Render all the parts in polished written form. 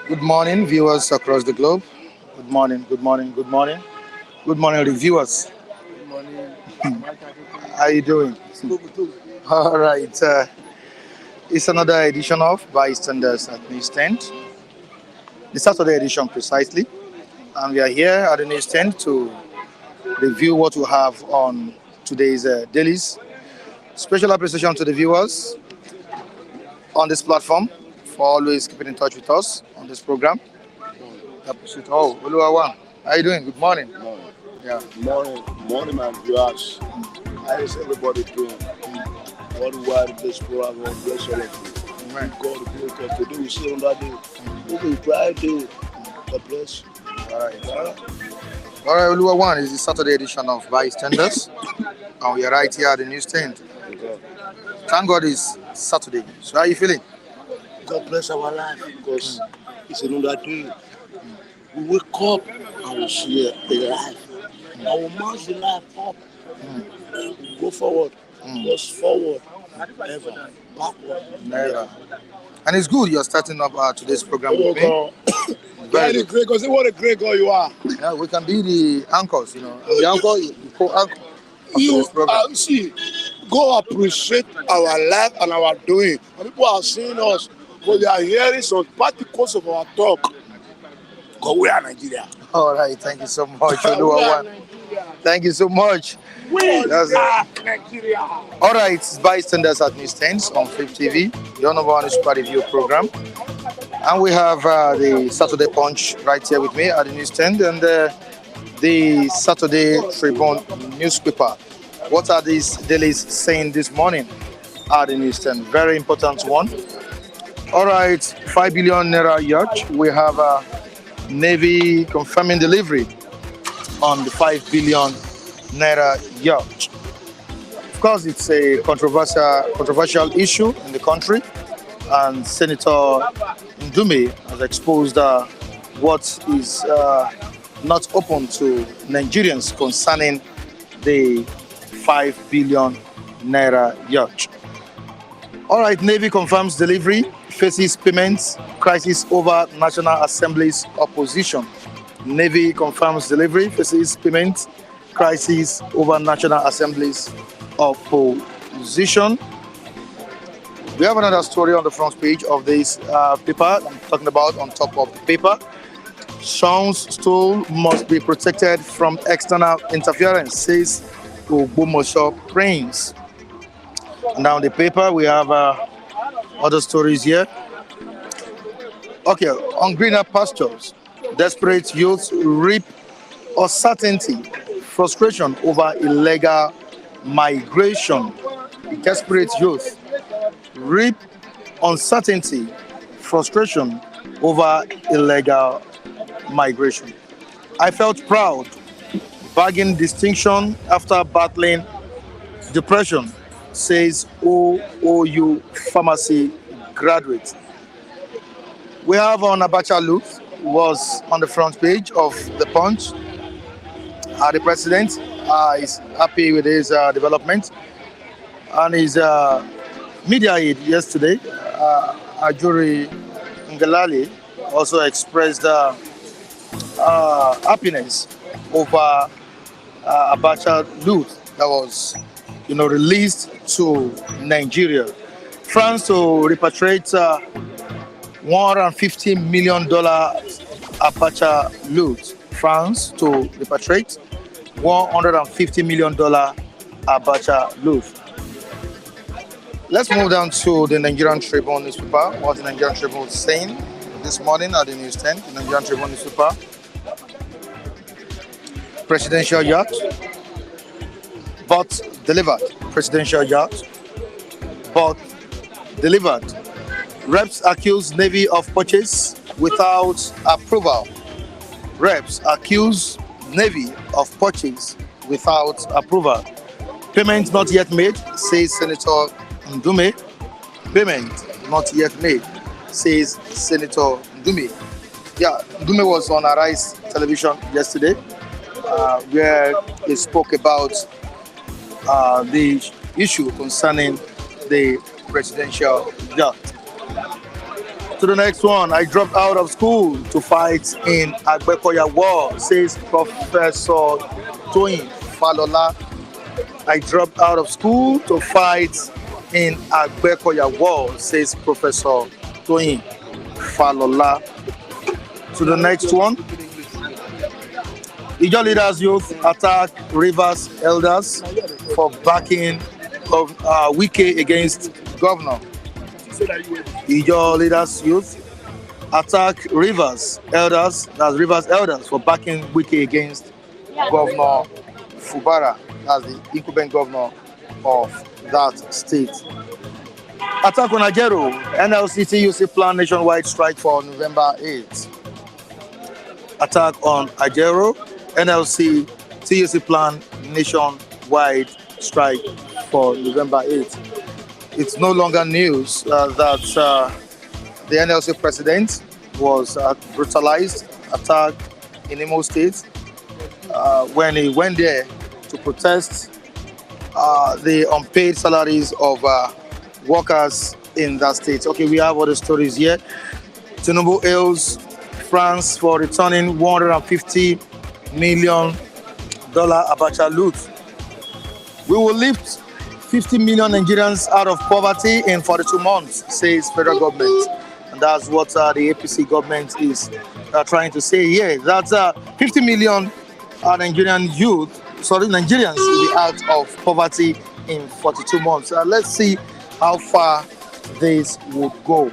Good morning, viewers across the globe. Good morning, good morning, good morning. Good morning, reviewers. Good morning. How you doing? All right. It's another edition of Bystanders at Newsstand, the Saturday edition precisely. And we are here at the Newsstand to review what we have on today's dailies. Special appreciation to the viewers on this platform for always keeping in touch with us on this program. Appreciate. Oh, Oluwawan, how you doing? Good morning. Morning. Yeah. Morning, my viewers. How is everybody doing? Worldwide, bless program, bless all of you. Amen. God bless us. Today we see another day. This is Friday. God bless. All right. All right, Oluwawan is the Saturday edition of Bystanders, and we are right here at the newsstand. Thank God it's Saturday. So how are you feeling? God bless our life because it's another day. We wake up and we see a life. And we march the life up. We go forward. Goes forward. Ever. Backward. Never. And it's good you're starting up today's program Oh with me. God. Very Very good. great God. Say what a great God you are. Yeah, we can be the anchors, I'm the anchor, the co-anchor of You today's program. see, go appreciate our life and our doing. And people are seeing us, but they are hearing some particles of our talk. Because we are Nigeria. All right, thank you so much, We are Oluwawan. Nigeria. Thank you so much. We That's are Nigeria. All right, it's Bystanders at Newsstands on Flip TV, your number one super review program. And we have the Saturday Punch right here with me at the newsstand and the Saturday Tribune newspaper. What are these dailies saying this morning at the newsstand? Very important one. All right, 5 billion naira yacht. We have Navy confirming delivery on the 5 billion naira yacht. Of course, it's a controversial issue in the country, and Senator Ndume has exposed what is not open to Nigerians concerning the 5 billion naira yacht. All right, Navy confirms delivery, faces payments, crisis over National Assembly's opposition. Navy confirms delivery, faces payments, crisis over National Assembly's opposition. We have another story on the front page of this paper. I'm talking about on top of the paper. Sons stole must be protected from external interference, says Ogbomoso Prince. Now, the paper, we have other stories here. Okay, on greener pastures, desperate youths reap uncertainty, frustration over illegal migration. Desperate youth reap uncertainty, frustration over illegal migration. I felt proud, bagging distinction after battling depression, says OOU pharmacy graduate. We have on Abacha Luth was on the front page of the Punch. The president is happy with his development, and his media aide yesterday, Ajuri Ngalali, also expressed happiness over Abacha Luth that was, released to Nigeria. France to repatriate $150 million Abacha loot. France to repatriate $150 million Abacha loot. Let's move down to the Nigerian Tribune newspaper. What the Nigerian Tribune is saying this morning at the newsstand. The Nigerian Tribune newspaper. Presidential yacht, but delivered. Presidential yacht, but delivered. Reps accuse Navy of purchase without approval. Reps accuse Navy of purchase without approval. Payment not yet made, says Senator Ndume. Payment not yet made, says Senator Ndume. Yeah, Ndume was on Arise television yesterday, where he spoke about the issue concerning the presidential yacht. To the next one, I dropped out of school to fight in Agbekoya War, says Professor Toyin Falola. I dropped out of school to fight in Agbekoya War, says Professor Toyin Falola. To the next one, Ijo leaders youth attack Rivers elders for backing of Wike against governor. Ijo leaders youth attack Rivers elders, that's Rivers elders, for backing Wike against Governor Fubara, that's the incumbent governor of that state. Attack on Ajero, NLC TUC plan nationwide strike for November 8th. Attack on Ajero, NLC TUC plan nationwide strike for November 8th. It's no longer news that the NLC president was brutalized, attacked in Imo State when he went there to protest the unpaid salaries of workers in that state. Okay, we have all the stories here. Tinubu hails France for returning $150 million Abacha loot. We will lift 50 million Nigerians out of poverty in 42 months, says federal government. And that's what the APC government is trying to say here. That's 50 million Nigerians will be out of poverty in 42 months. Let's see how far this would go.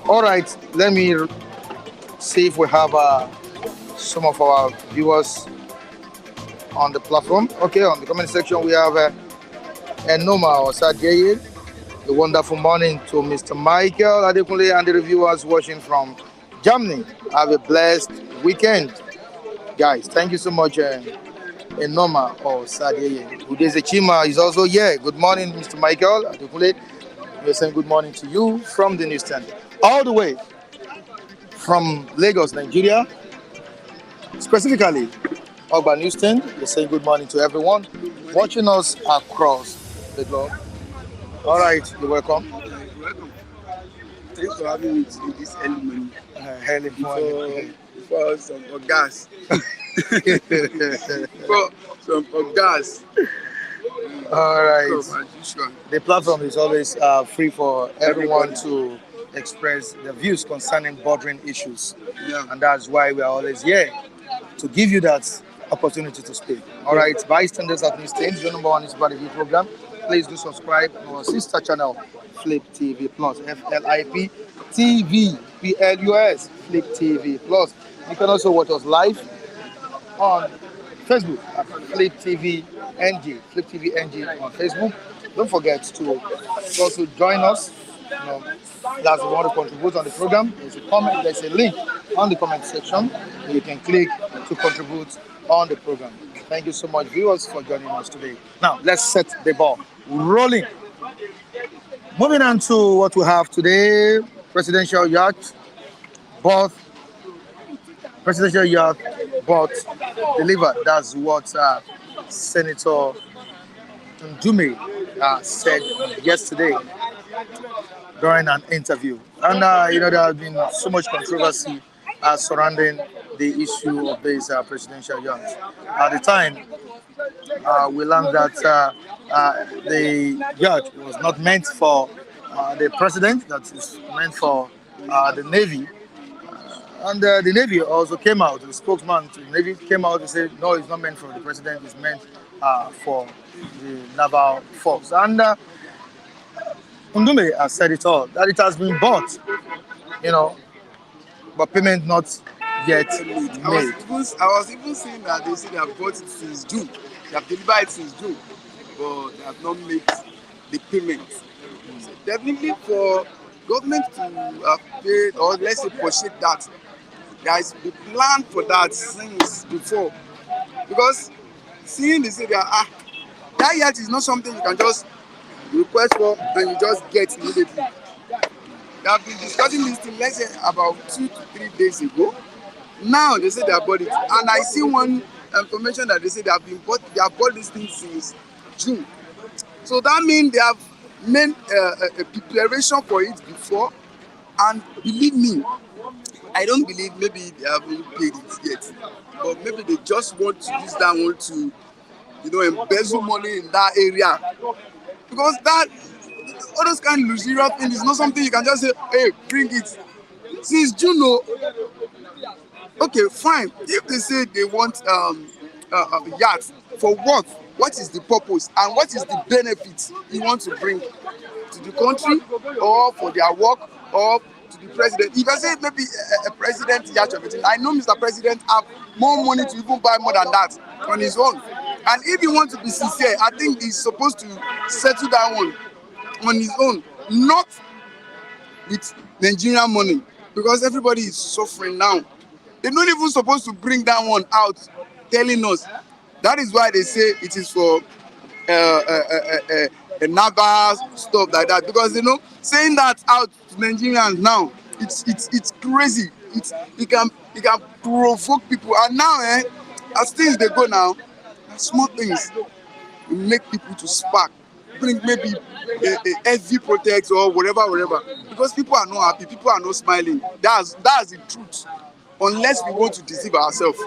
All right, let me see if we have some of our viewers on the platform. Okay, on the comment section we have Noma Osadjeye. A wonderful morning to Mr. Michael Adekunle and the reviewers watching from Germany. Have a blessed weekend, guys. Thank you so much, Noma Osadjeye. Udeze Chima is also here. Good morning, Mr. Michael Adekunle. We're saying good morning to you from the newsstand, all the way from Lagos, Nigeria. Specifically, Ogba Newsstand. We're saying good morning to everyone watching us across the globe. All right, you're welcome. Welcome. Thanks for having me this early morning. Early morning. For some gas. for some gas. All right. So, the platform is always free for everyone to express their views concerning bordering issues. Yeah. And that's why we are always here to give you that opportunity to speak. All right, bystanders at Newsstand, your number one is about review program. Please do subscribe to our sister channel, Flip TV Plus, FLIP TV, PLUS, Flip TV Plus. You can also watch us live on Facebook at Flip TV NG, Flip TV NG on Facebook. Don't forget to also join us. You know, that's if you want to contribute on the program. There's a comment, there's a link on the comment section where you can click to contribute on the program. Thank you so much, viewers, for joining us today. Now let's set the ball rolling. Moving on to what we have today, presidential yacht, both presidential yacht, but delivered. That's what Senator Ndume said yesterday during an interview. And there has been so much controversy surrounding the issue of this presidential yacht. At the time, we learned that the yacht was not meant for the president; that is meant for the navy. And the Navy also came out, the spokesman to the Navy came out and said, no, it's not meant for the president, it's meant for the naval force. And Ndume has said it all, that it has been bought, you know, but payment not yet made. I was even saying that they say they have bought it since June. They have delivered it since June, but they have not made the payment. So definitely for government to have paid, or let's say purchase that, there is a plan for that since before. Because seeing they say that yacht is not something you can just request for and you just get immediately. They have been discussing this thing, let's say about 2 to 3 days ago. Now they say they have bought it, and I see one information that they say they have bought this thing since June. So that means they have made a preparation for it before, and believe me, I don't believe maybe they haven't paid it yet, but maybe they just want to use that one to, embezzle money in that area, because that all those kind of luxurious things is not something you can just say, hey, bring it. Since June, no. Okay, fine. If they say they want yachts, for what? What is the purpose and what is the benefit you want to bring to the country, or for their work, or to the president? If I say maybe a president yacht of everything, I know Mr. President have more money to even buy more than that on his own. And if you want to be sincere, I think he's supposed to settle that one on his own, not with Nigerian money, because everybody is suffering now. They're not even supposed to bring that one out, telling us. That is why they say it is for naval stuff like that. Because saying that out to Nigerians now, it's crazy. It can provoke people. And now, as things they go now, small things will make people to spark. Bring maybe a heavy protect or whatever. Because people are not happy, people are not smiling. That's the truth. Unless we want to deceive ourselves.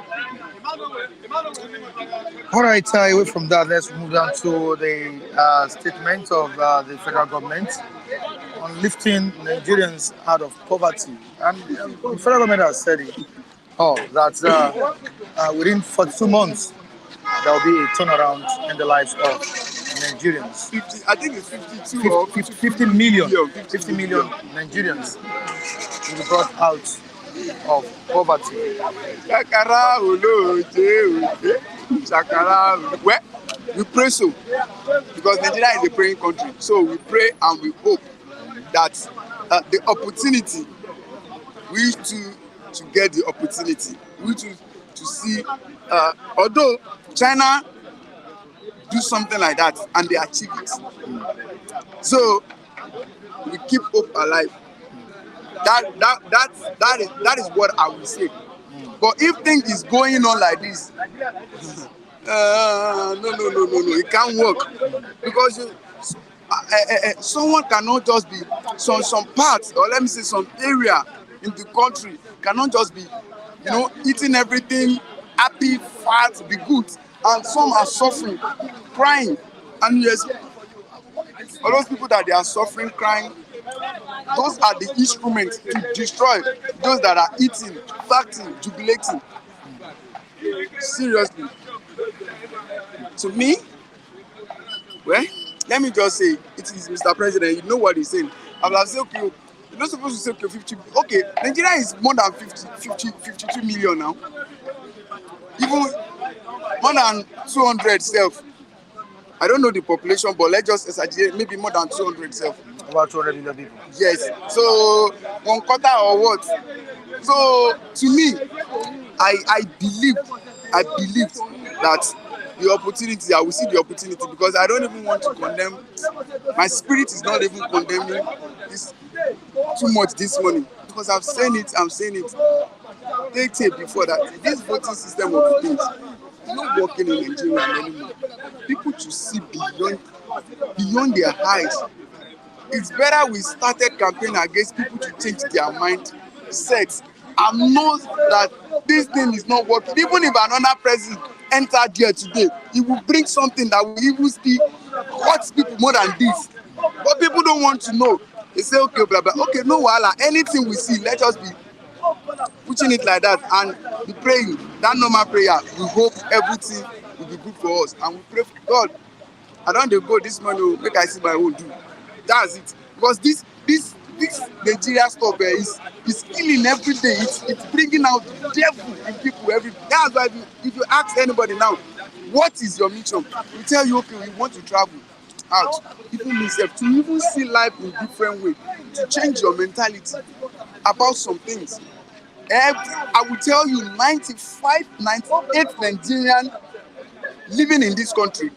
All right, away from that, let's move on to the statement of the federal government on lifting Nigerians out of poverty. And the federal government has said it, that within 42 months, there will be a turnaround in the lives of Nigerians. I think it's 52 or 50 million Nigerians will be brought out of poverty. Well, we pray so, because Nigeria is a praying country. So we pray and we hope that the opportunity, we to get the opportunity, we to see, although China do something like that and they achieve it. So we keep hope alive. That is what I will say. But if things is going on like this, no, it can't work, because someone cannot just be some parts, or let me say some area in the country cannot just be eating everything, happy, fat, be good, and some are suffering, crying, and yes, all those people that they are suffering, crying, those are the instruments to destroy those that are eating, facting, jubilating. Seriously. To me, well, let me just say, it is Mr. President, you know what he's saying. I will say, okay, You're not supposed to say okay 50. Okay, Nigeria is more than 52 million now. Even more than 200 self. I don't know the population, but let's just exaggerate, maybe more than 200 self. About 200 million people. Yes. So 1/4 or what? So to me, I believe that the opportunity, I will see the opportunity because I don't even want to condemn. My spirit is not even condemning this too much this morning because I'm saying it. Take tape before that. This voting system of things is not working in Nigeria anymore. People to see beyond their eyes. It's better we started campaign against people to change their mindset and know that this thing is not working. Even if another president entered there today, he will bring something that will even still hurt people more than this. But people don't want to know. They say okay, blah blah. Okay, no wahala. Anything we see, let us be pushing it like that and be praying. That normal prayer. We hope everything will be good for us, and we pray for God. I don dey go this morning make I see my own do. That's it. Because this Nigeria stuff is killing every day. It's bringing out the devil in people every. That's why if you ask anybody now, what is your mission? We tell you okay, we want to travel out. Even myself to even see life in different way, to change your mentality about some things. I will tell you 95, 98 Nigerian living in this country,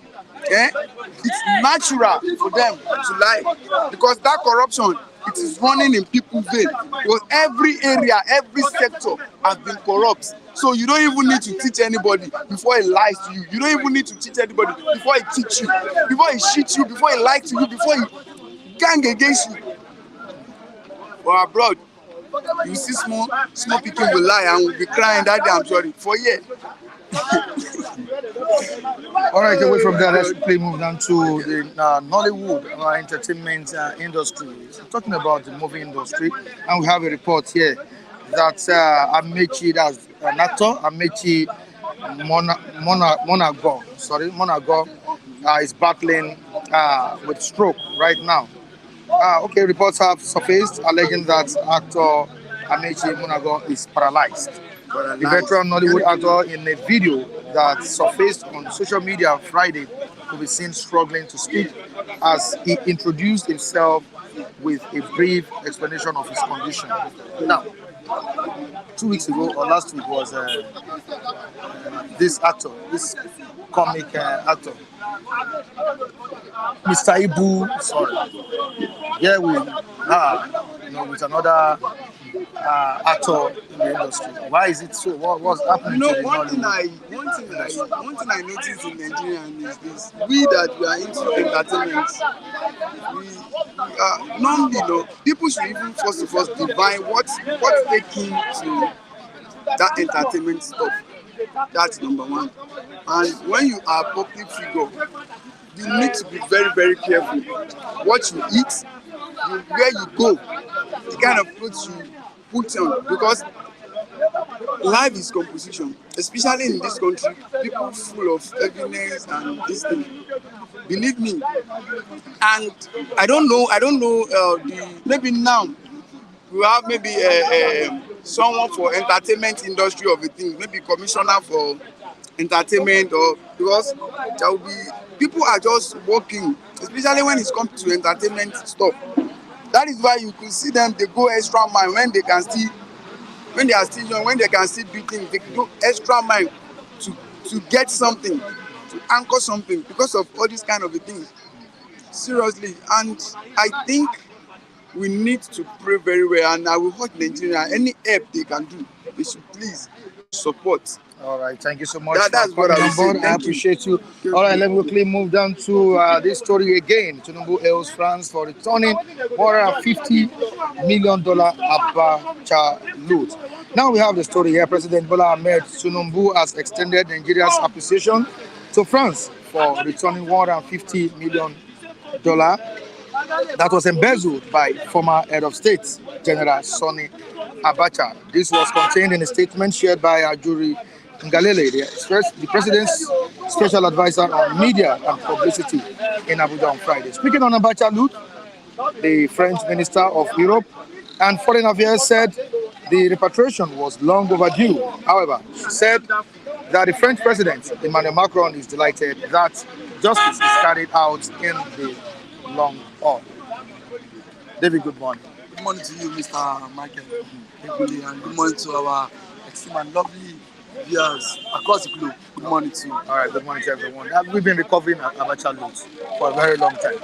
it's natural for them to lie because that corruption it is running in people's vein because every area, every sector has been corrupt. So you don't even need to teach anybody before he lies to you. You don't even need to teach anybody before he cheats you, before he cheats you, before he lies to you, before he gang against you. But abroad, you see small people will lie and will be crying that day I'm sorry for years. All right, away from that, let's quickly move down to the Nollywood entertainment industry. So talking about the movie industry, and we have a report here that Amechi, that's an actor, Amechi Monago, is battling with stroke right now. Okay, reports have surfaced alleging that actor Amechi Monago is paralyzed. The veteran Nollywood actor in a video that surfaced on social media on Friday could be seen struggling to speak as he introduced himself with a brief explanation of his condition. Now, 2 weeks ago or last week was this actor, this comic actor, Mr. Ibu. Sorry, here we are, with another actor in the industry. Why is it so? What's happening to the One thing I noticed in Nigeria is this: we that we are into entertainment, we are normally, people should even first of all define what taking to that entertainment stuff. That's number one. And when you are a public figure, you need to be very, very careful what you eat, where you go, the kind of clothes you put on, because life is composition, especially in this country. People full of heaviness and this thing. Believe me. And I don't know. Maybe now we have maybe someone for entertainment industry of a thing, maybe commissioner for entertainment, or because there will be people are just working, especially when it comes to entertainment stuff. That is why you could see them, they go extra mile when they can still, when they are still young, when they can still do things, they go extra mile to get something, to anchor something because of all these kind of things. Seriously. And I think we need to pray very well, and I will urge Nigeria, any help they can do, they should please support. All right, thank you so much That's for what coming I on board. say. I appreciate you. All right, let me quickly move down to this story again. Tinubu hails France for returning $150 million Abacha loot. Now we have the story here. President Bola Ahmed Tinubu has extended Nigeria's appreciation to France for returning $150 million that was embezzled by former head of state, General Sonny Abacha. This was contained in a statement shared by Ajuri Ngalale, the president's special advisor on media and publicity in Abuja on Friday. Speaking on Abacha loot, the French Minister of Europe, And Foreign Affairs said the repatriation was long overdue. However, she said that the French president, Emmanuel Macron, is delighted that justice is carried out in the long haul. David, good morning. Good morning to you, Mr. Michael, and good morning to our esteemed and lovely viewers across the globe. Good morning to you. All right, good morning to everyone. We've been recovering Abacha loot for a very long time.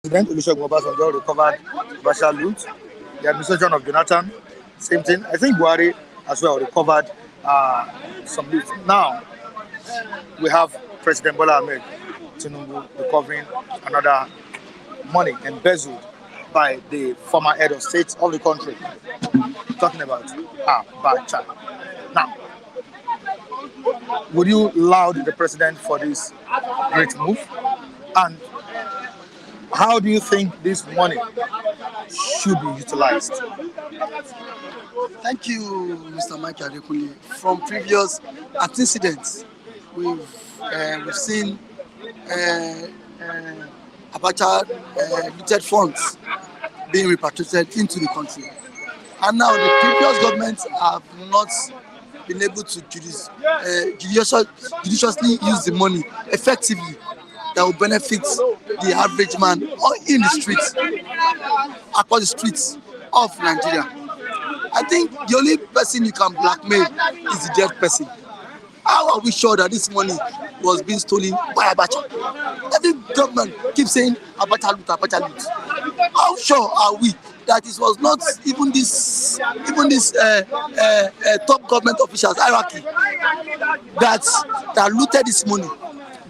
President Olusegun Obasanjo recovered Abacha loot. The administration of Jonathan, same thing. I think Buhari as well recovered some loot. Now we have President Bola Ahmed Tinubu recovering another money embezzled by the former head of state of the country. Talking about Abacha. Now, would you laud the president for this great move? And how do you think this money should be utilized? Thank you, Mr. Michael Adekunle. From previous incidents, we've seen Abacha looted funds being repatriated into the country. And now the previous governments have not been able to judiciously use the money effectively that will benefit the average man or in the streets, across the streets of Nigeria. I think the only person you can blackmail is the dead person. How are we sure that this money was being stolen by Abacha? Every government keeps saying Abacha loot, Abacha loot. How sure are we that it was not even this top government officials hierarchy that looted this money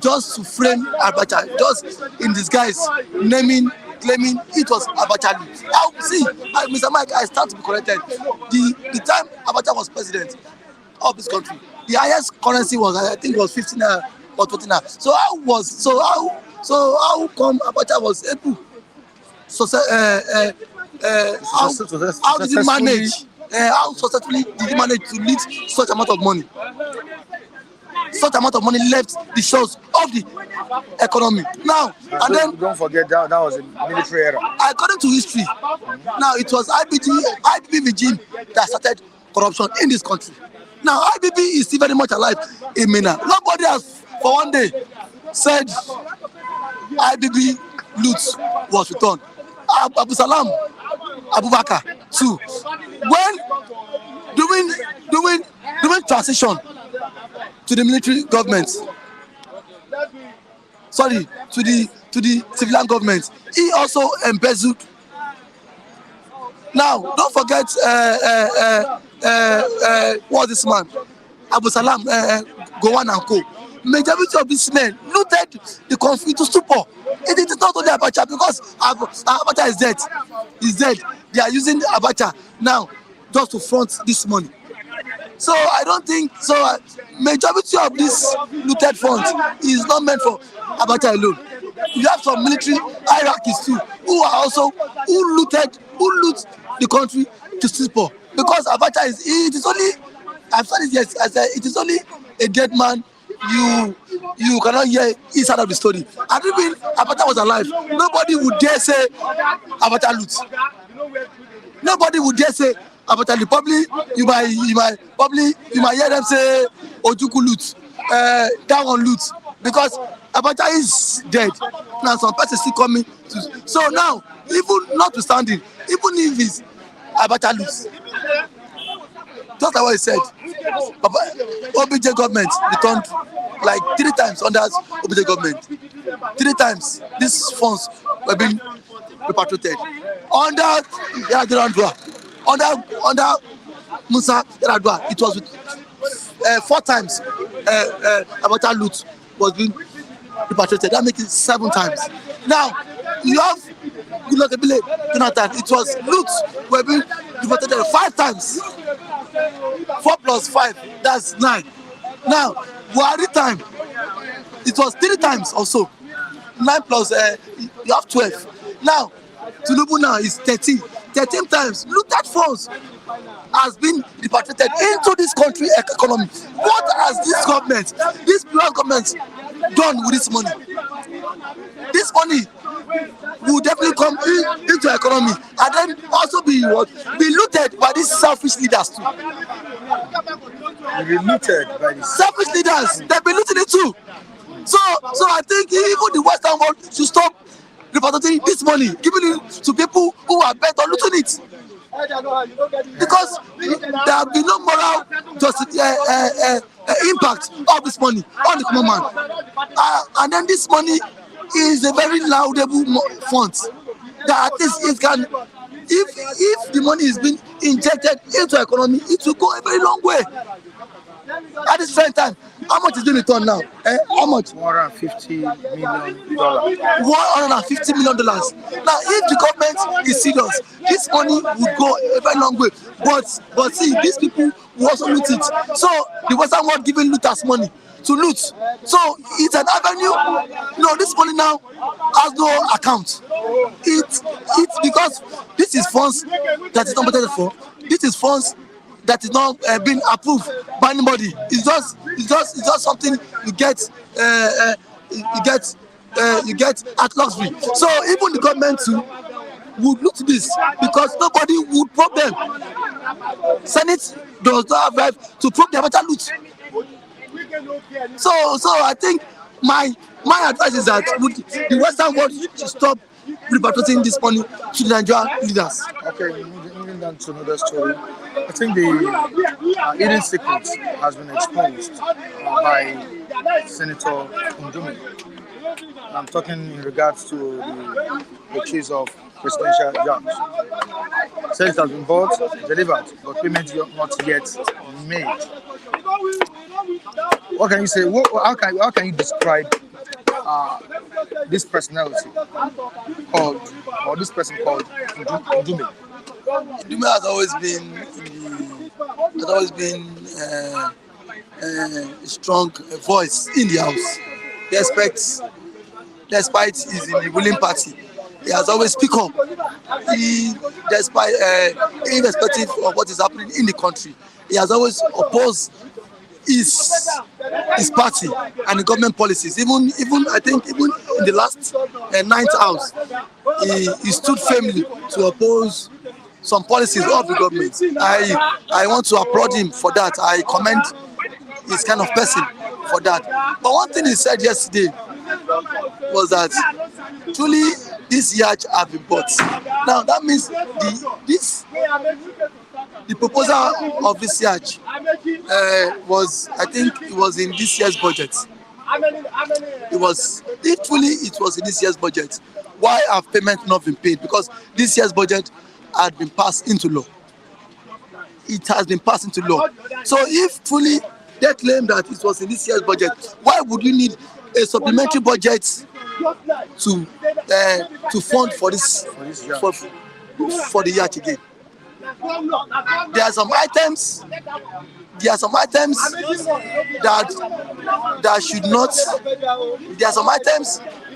just to frame Abacha, just in disguise, claiming it was Abacha loot? See, Mr. Mike, I stand to be corrected. The time Abacha was president of this country, the highest currency was, I think, was 15 or 20 naira. So how come Abacha was able? How did he manage? How successfully did he manage to lead such amount of money? Such amount of money left the shores of the economy. Now, and then don't forget that was a military era. According to history, now it was IBB regime that started corruption in this country. Now IBB is still very much alive in Mina. Nobody has for one day said IBB loot was returned. Abu Salam Abubakar too. When doing transition to the military government, to the civilian government, he also embezzled. Now, don't forget what's this man? Abu Salam, Gowon and Co. Majority of these men looted the country to stupor. It is not only Abacha, because Abacha is dead. He's dead. They are using Abacha now just to front this money. So I don't think so. Majority of this looted funds is not meant for Abacha alone. You have some military hierarchies too who loot the country to stupor, because Abacha it is only, I've said it, yes, I said it is only a dead man you cannot hear his side of the story. And even Abacha was alive, nobody would dare say Abacha loot. Nobody would dare say Abacha loot. Probably you might hear them say Ojuku loot, that one loot, because Abacha is dead. Now some person still coming to, so now, even notwithstanding, even if it's Abacha loot, just like what he said, OBJ government returned like 3 times under OBJ government. 3 times these funds were being repatriated. Under Yar'Adua, under Musa Yar'Adua, it was with 4 times Abacha loot was being repatriated. That makes it 7 times. Now you have Goodluck Ebele Jonathan, it was loot were being repatriated 5 times. 4 plus 5, that's 9. Now Buhari time, it was 3 times also. 9 plus you have 12. Now Tinubu now is 13 times. Looted funds has been repatriated into this country economy. What has this previous government done with this money? This money will definitely come into the economy and then also be what be looted by these selfish leaders too. Be looted by the Selfish leaders, they've been looting it too. So I think even the Western world should stop repatriating this money, giving it to people who are bent on looting it. Because there have been no moral impact of this money on the common man. And then this money is a very laudable fund that at least it can, if the money is being injected into the economy, it will go a very long way. At this same time, how much is being returned now? How much? $150 million. $150 million. Now, if the government is serious, this money would go a very long way. But see, these people will also loot it. So the Western world giving looters money to loot. So it's an avenue. No, this money now has no account. It's because this is funds that is not budgeted for. This is funds that is not being approved by anybody. It's just something you get you get at luxury. So even the government too would look to this because nobody would probe them. Senate does not have right to probe their better loot. So I think my advice is that the Western world should stop repatriating this money to the Nigerian leaders. Okay, moving down to another story. I think the hidden secret has been exposed by Senator Ndume. I'm talking in regards to the case of presidential yacht. Says it has been bought, delivered, but payment not yet made. What can you say? How can you describe this personality called, or this person called Ndume? Ndume has always been a strong voice in the house. Despite he's in the ruling party, he has always speak up. Irrespective of what is happening in the country, he has always opposed his party and the government policies. Even I think even in the last ninth house, he stood firmly to oppose some policies of the government. I want to applaud him for that. I commend his kind of person for that. But one thing he said yesterday was that truly this yacht have been bought. Now that means the proposal of this yacht was, I think it was in this year's budget. It was in this year's budget. Why have payment not been paid? Because this year's budget had been passed into law. It has been passed into law. So if truly they claim that it was in this year's budget, why would you need a supplementary budget to fund for this for the yacht again? There are some items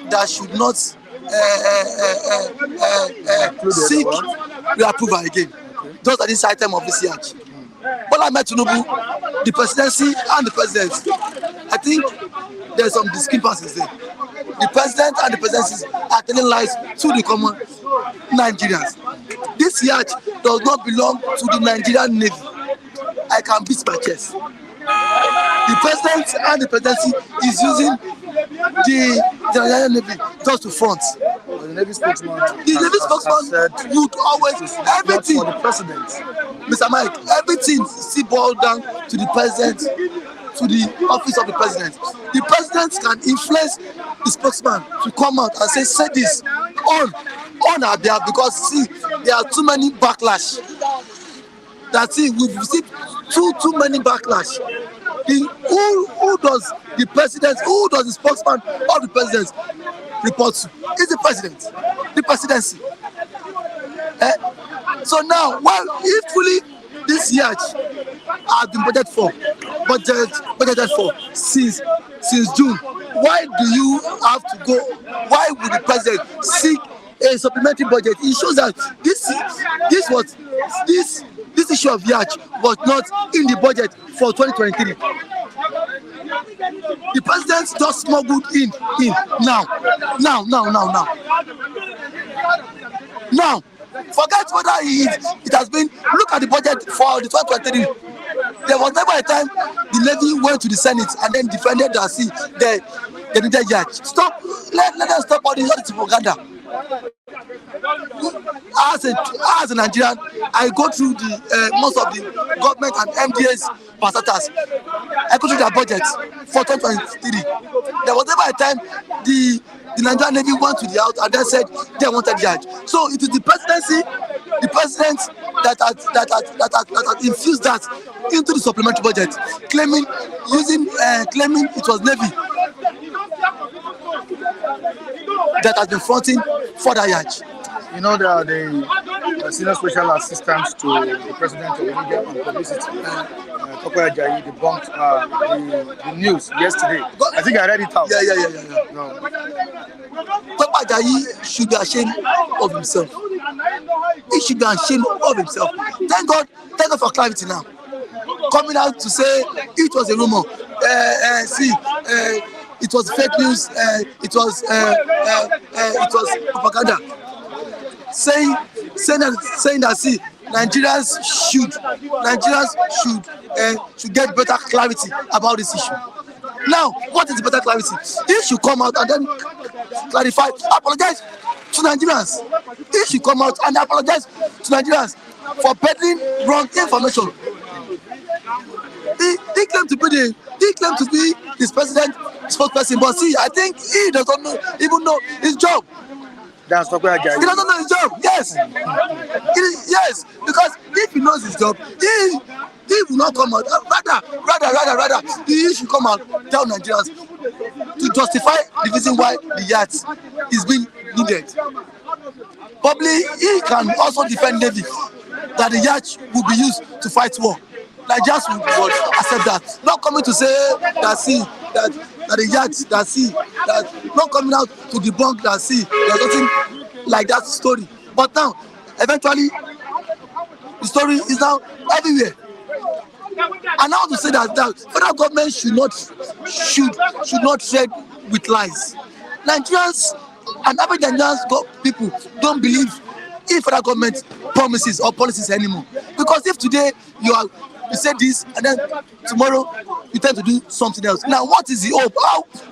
that should not seek reapproval again. Those are this item of this yacht. Bola Ahmed Tinubu, the presidency and the president, I think there's some discrepancies there. The president and the presidency are telling lies to the common Nigerians. This yacht does not belong to the Nigerian Navy. I can beat my chest. The president and the presidency is using the Nigerian Navy just to front. The Navy spokesman said would always everything for the president. Mr. Mike, everything still boils down to the president, to the office of the president. The president can influence the spokesman to come out and say this on our behalf, because see, there are too many backlash. That's it. We've received too many backlash. Who does the president? Who does the spokesman of the president report to? It's the president, the presidency. So now, if fully this yacht has been budgeted for since June, why do you have to go? Why would the president seek a supplementary budget? It shows that this issue of yacht was not in the budget for 2023. The president just smuggled in now. Now, forget whether it has been. Look at the budget for the 2023. There was never a time the Navy went to the Senate and then defended that see the needed Yacht. Stop. Let them stop all this propaganda. As a Nigerian, I go through the most of the government and MDA's parastatals. I go through their budgets for 2023. There was never a time the Nigerian Navy went to the House and then said they wanted Yacht. So it is the presidency, the president that has infused that into the supplementary budget, claiming it was Navy that has been fronting for that Yacht. You know, the senior special assistant to the president of media and publicity, Tope Ajayi, debunked the news yesterday. I think I read it out. Yeah. No. Tope Ajayi should be ashamed of himself. He should be ashamed of himself. Thank God for clarity now. Coming out to say it was a rumor. It was fake news. It was propaganda. Saying that see, Nigerians should get better clarity about this issue. Now, what is the better clarity? He should come out and then clarify, apologize to Nigerians. He should come out and apologize to Nigerians for peddling wrong information. He claimed to be his president spokesperson, but see, I think he doesn't even know his job. That's Tope Ajayi. He doesn't know his job. Yes, yes. Because if he knows his job, he will not come out. Rather, he should come out, tell Nigerians to justify the reason why the Yacht is being needed. Probably he can also defend Navy that the Yacht will be used to fight war. Nigerians will accept that. Not coming to say that the Yacht that not coming out to debunk that there's nothing like that story. But now, eventually, the story is now everywhere. And I want to say that federal government should not trade with lies. Nigerians and average Nigerians people don't believe in federal government promises or policies anymore. Because if today you say this and then tomorrow you tend to do something else. Now, what is the hope?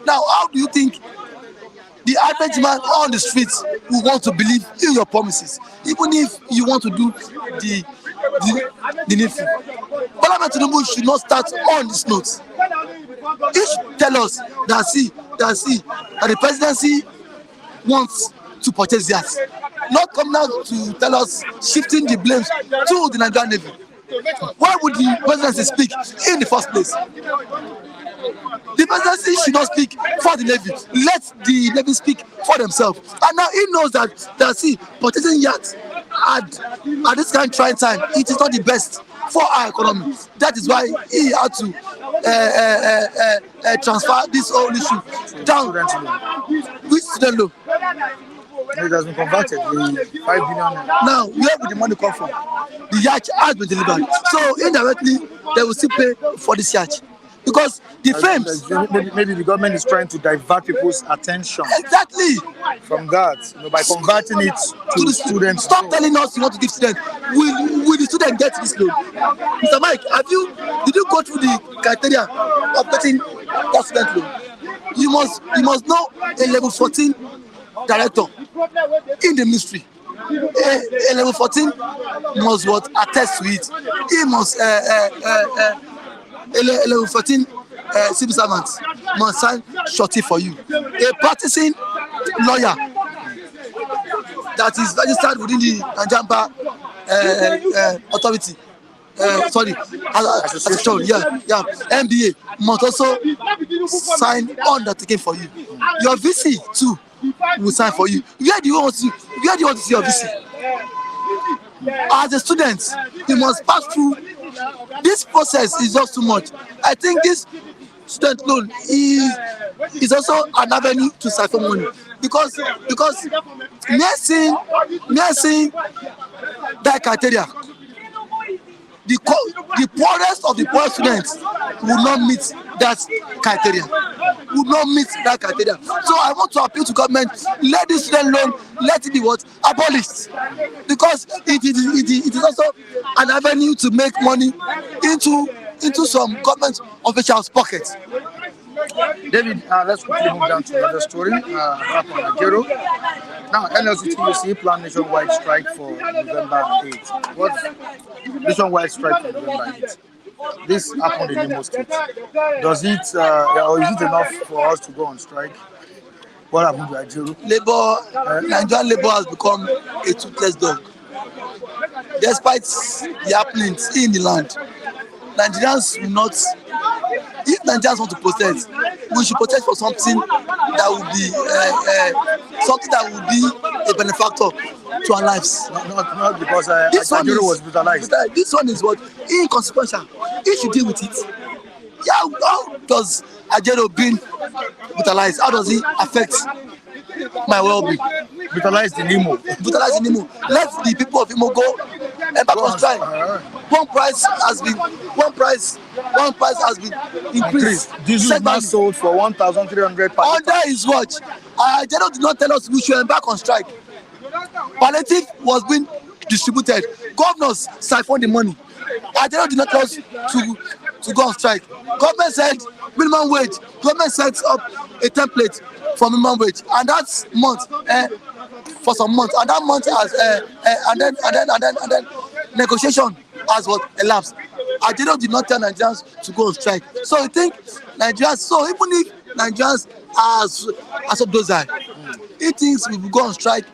How do you think the average man on the streets will want to believe in your promises, even if you want to do the needful? Parliament Ndume should not start on this note. He should tell us that the presidency wants to purchase that. Not coming out to tell us, shifting the blames to the Nigerian Navy. Why would the presidency speak in the first place? The presidency should not speak for the Navy. Let the Navy speak for themselves. And now he knows that purchasing yachts at this kind of trying time, it is not the best for our economy. That is why he had to transfer this whole issue down. Which student loan? It has been converted, the 5 billion. Now, where would the money come from? The yacht has been delivered. So indirectly, they will still pay for this yacht. Because the firms... Maybe the government is trying to divert people's attention. Exactly. From that, by converting it to the students. Stop telling us you want to give students. Will the student get this loan? Mr. Mike, did you go through the criteria of getting that student loan? You must know a level 14 director in the ministry. A level 14 must attest to it. He must a level 14 civil servant must sign shorty for you. A practicing lawyer that is registered within the Nigerian Bar Authority. Association, MBA must also sign undertaking for you. Your VC too will sign for you. Where do you want to see your VC? As a student, you must pass through. This process is just too much. I think this student loan is also an avenue to siphon money because near seeing that criteria, the poorest of the poor students will not meet that criteria. Would not meet that criteria. So I want to appeal to government, let this student loan, let it be what? Abolished. Because it is also an avenue to make money into some government officials' pockets. David, let's quickly move down to another story. Back on Nigeria. Now, NLC plan nationwide strike for November 8th. What's nationwide strike for November 8th? This happened in Imo State. Does it, or is it enough for us to go on strike? What happened to Nigeria? Nigerian labor has become a toothless dog. Despite the happenings in the land, Nigerians will not. If Nigerians want to protest, we should protest for something that will be a benefactor to our lives. Not because Nigeria was brutalized. This one is what inconsequential. If you deal with it, how does Ajero being brutalized? How does it affect my well-being? Brutalized in Imo. Let the people of Imo go and back on strike. One price has been increased. Diesel is now sold for 1,300 per under his watch. Ajero did not tell us we should embark on strike. Palliative was being distributed. Governors siphoned the money. Ajero did not tell us to go on strike. Government said minimum wage. Government set up a template for minimum wage, and that month for some months, and that month has and then negotiation has what elapsed. Ajero did not tell Nigerians to go on strike. So I think Nigerians. So even if Nigerians are so docile, he thinks we will go on strike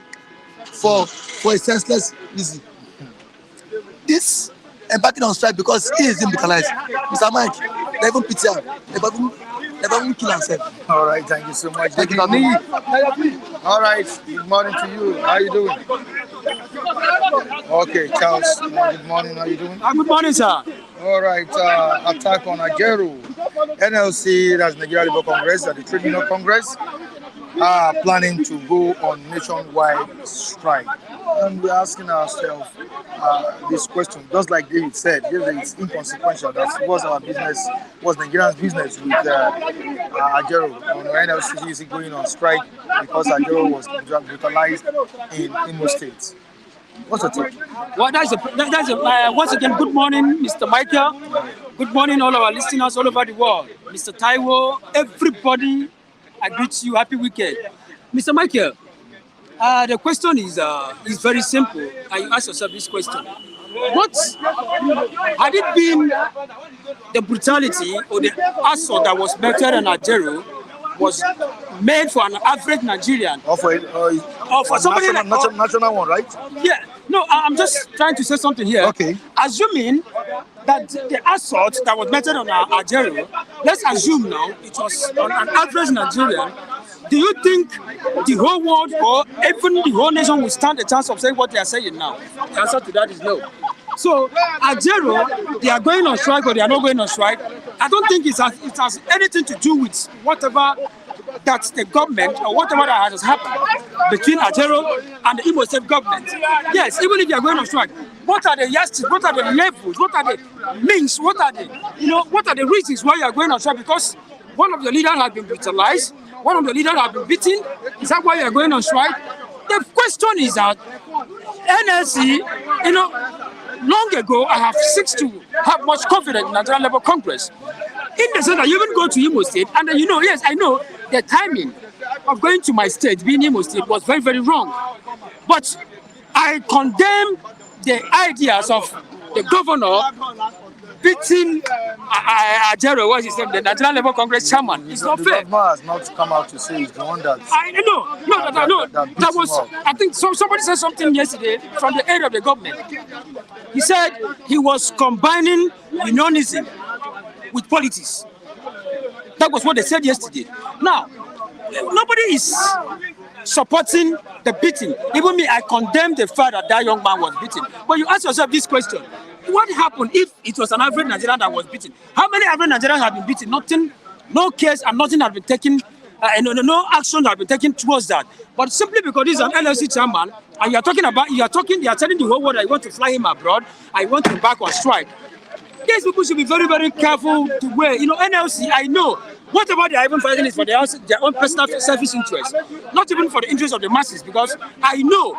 for a senseless reason. This embarking on strike because he is brutalized. Mr. Mike, they even pity him. They even kill himself. All right, thank you so much. Thank you. All right, good morning to you. How are you doing? Okay, Charles. Good morning. How are you doing? Good morning, sir. All right, attack on Ajeru. NLC, that's Nigeria Labour Congress, the Trade Union Congress, are planning to go on nationwide strike. And we're asking ourselves this question, just like David said, it's inconsequential. That was our business, was Nigeria's business with Ajeru. NLC is going on strike because Ajeru was brutalized in Imo State. What's your take? Well, once again, good morning, Mr. Michael. Good morning, all our listeners all over the world. Mr. Taiwo, everybody, I greet you. Happy weekend. Mr. Michael, the question is very simple. You ask yourself this question. What had it been the brutality or the assault that was meted on Ajeru was made for an average Nigerian? Or for somebody national one, right? Yeah. No, I'm just trying to say something here. Okay. Assuming that the assault that was meted on Ajeru, let's assume now it was on an average Nigerian. Do you think the whole world or even the whole nation will stand a chance of saying what they are saying now? The answer to that is no. So Ajeru, they are going on strike or they are not going on strike. I don't think it has anything to do with whatever that the government or whatever that has happened between Ajeru and the Imo State government. Yes, even if they are going on strike, what are the yardsticks? What are the levels? What are the links? What are the reasons why you are going on strike? Because one of the leaders has been brutalized, one of the leaders has been beaten. Is that why you are going on strike? The question is that NLC, long ago I have ceased to have much confidence in Nigerian Labour Congress. In the sense that you even go to Imo State, and yes, I know the timing of going to my state, being Imo State, was very, very wrong. But I condemn the ideas of the governor beating Ajeru, what's his name, the Nigerian Labour Congress chairman. It's not fair. The governor has not come out to say he's the one that. That was. I think somebody said something yesterday from the area of the government. He said he was combining unionism with politics. That was what they said yesterday. Now, nobody is supporting the beating. Even me, I condemn the fact that young man was beaten. But you ask yourself this question: what happened if it was an average Nigerian that was beaten? How many average Nigerians have been beaten? Nothing, no case and nothing has been taken, no action has been taken towards that. But simply because he's an LLC chairman, and they are telling the whole world I want to fly him abroad, I want him back on strike. These people should be very, very careful to wear. NLC, I know Whatever they are even fighting is for their own personal selfish interest, not even for the interest of the masses. Because I know,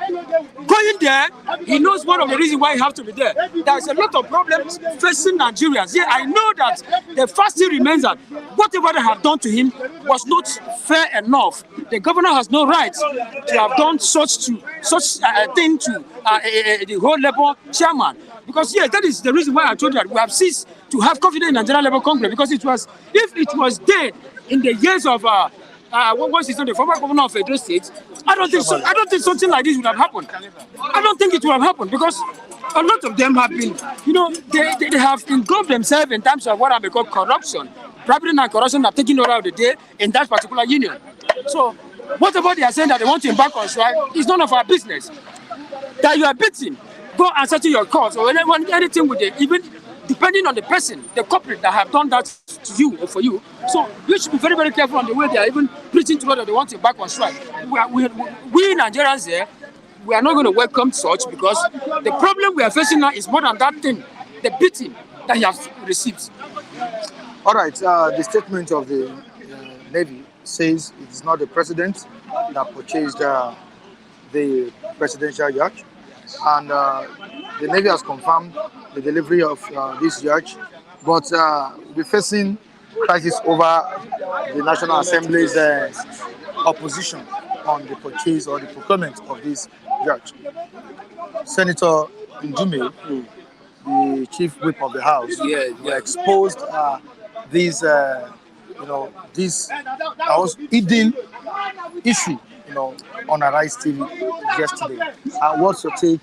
going there, he knows one of the reasons why he have to be there. There's a lot of problems facing Nigerians. Yeah, I know that the fact still remains that whatever they have done to him was not fair enough. The governor has no right to have done such thing to the whole Labour chairman. Because yes, that is the reason why I told you that we have ceased to have confidence in Nigerian Labour Congress. Because if it was dead in the years of what was his name, the former governor of Edo State, I don't think something like this would have happened. I don't think it would have happened because a lot of them have been, they have engulfed themselves in terms of what I may call corruption. Bribery and corruption have taken over of the day in that particular union. So whatever they are saying that they want to embark on strike is none of our business. That you are beaten, go and settle your cause or anything with it, even depending on the person, the culprit that have done that to you or for you. So you should be very, very careful on the way they are even preaching to us that they want to embark on strike. We Nigerians here, we are not going to welcome such because the problem we are facing now is more than that thing, the beating that he has received. All right, the statement of the Navy says it is not the president that purchased the presidential yacht, and the Navy has confirmed the delivery of this yacht, but we're facing crisis over the National Assembly's opposition on the purchase or the procurement of this yacht. Senator Ndume, the chief whip of the House, exposed this hidden issue, on Arise TV yesterday. What's your take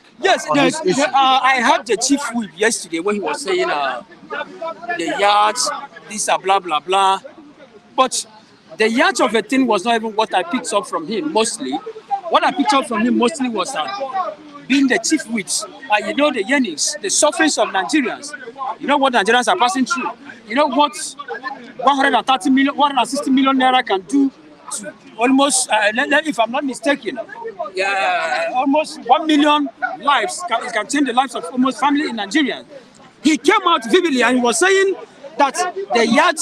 on this issue? I heard the chief whip yesterday when he was saying the yacht, this blah blah blah. But the yacht of a thing was not even what I picked up from him mostly. What I picked up from him mostly was being the chief whip. The yearnings, the sufferings of Nigerians. You know what Nigerians are passing through. You know what 160 million naira can do to almost, if I'm not mistaken, almost 1 million lives. It can change the lives of almost family in Nigeria. He came out vividly and he was saying that the yacht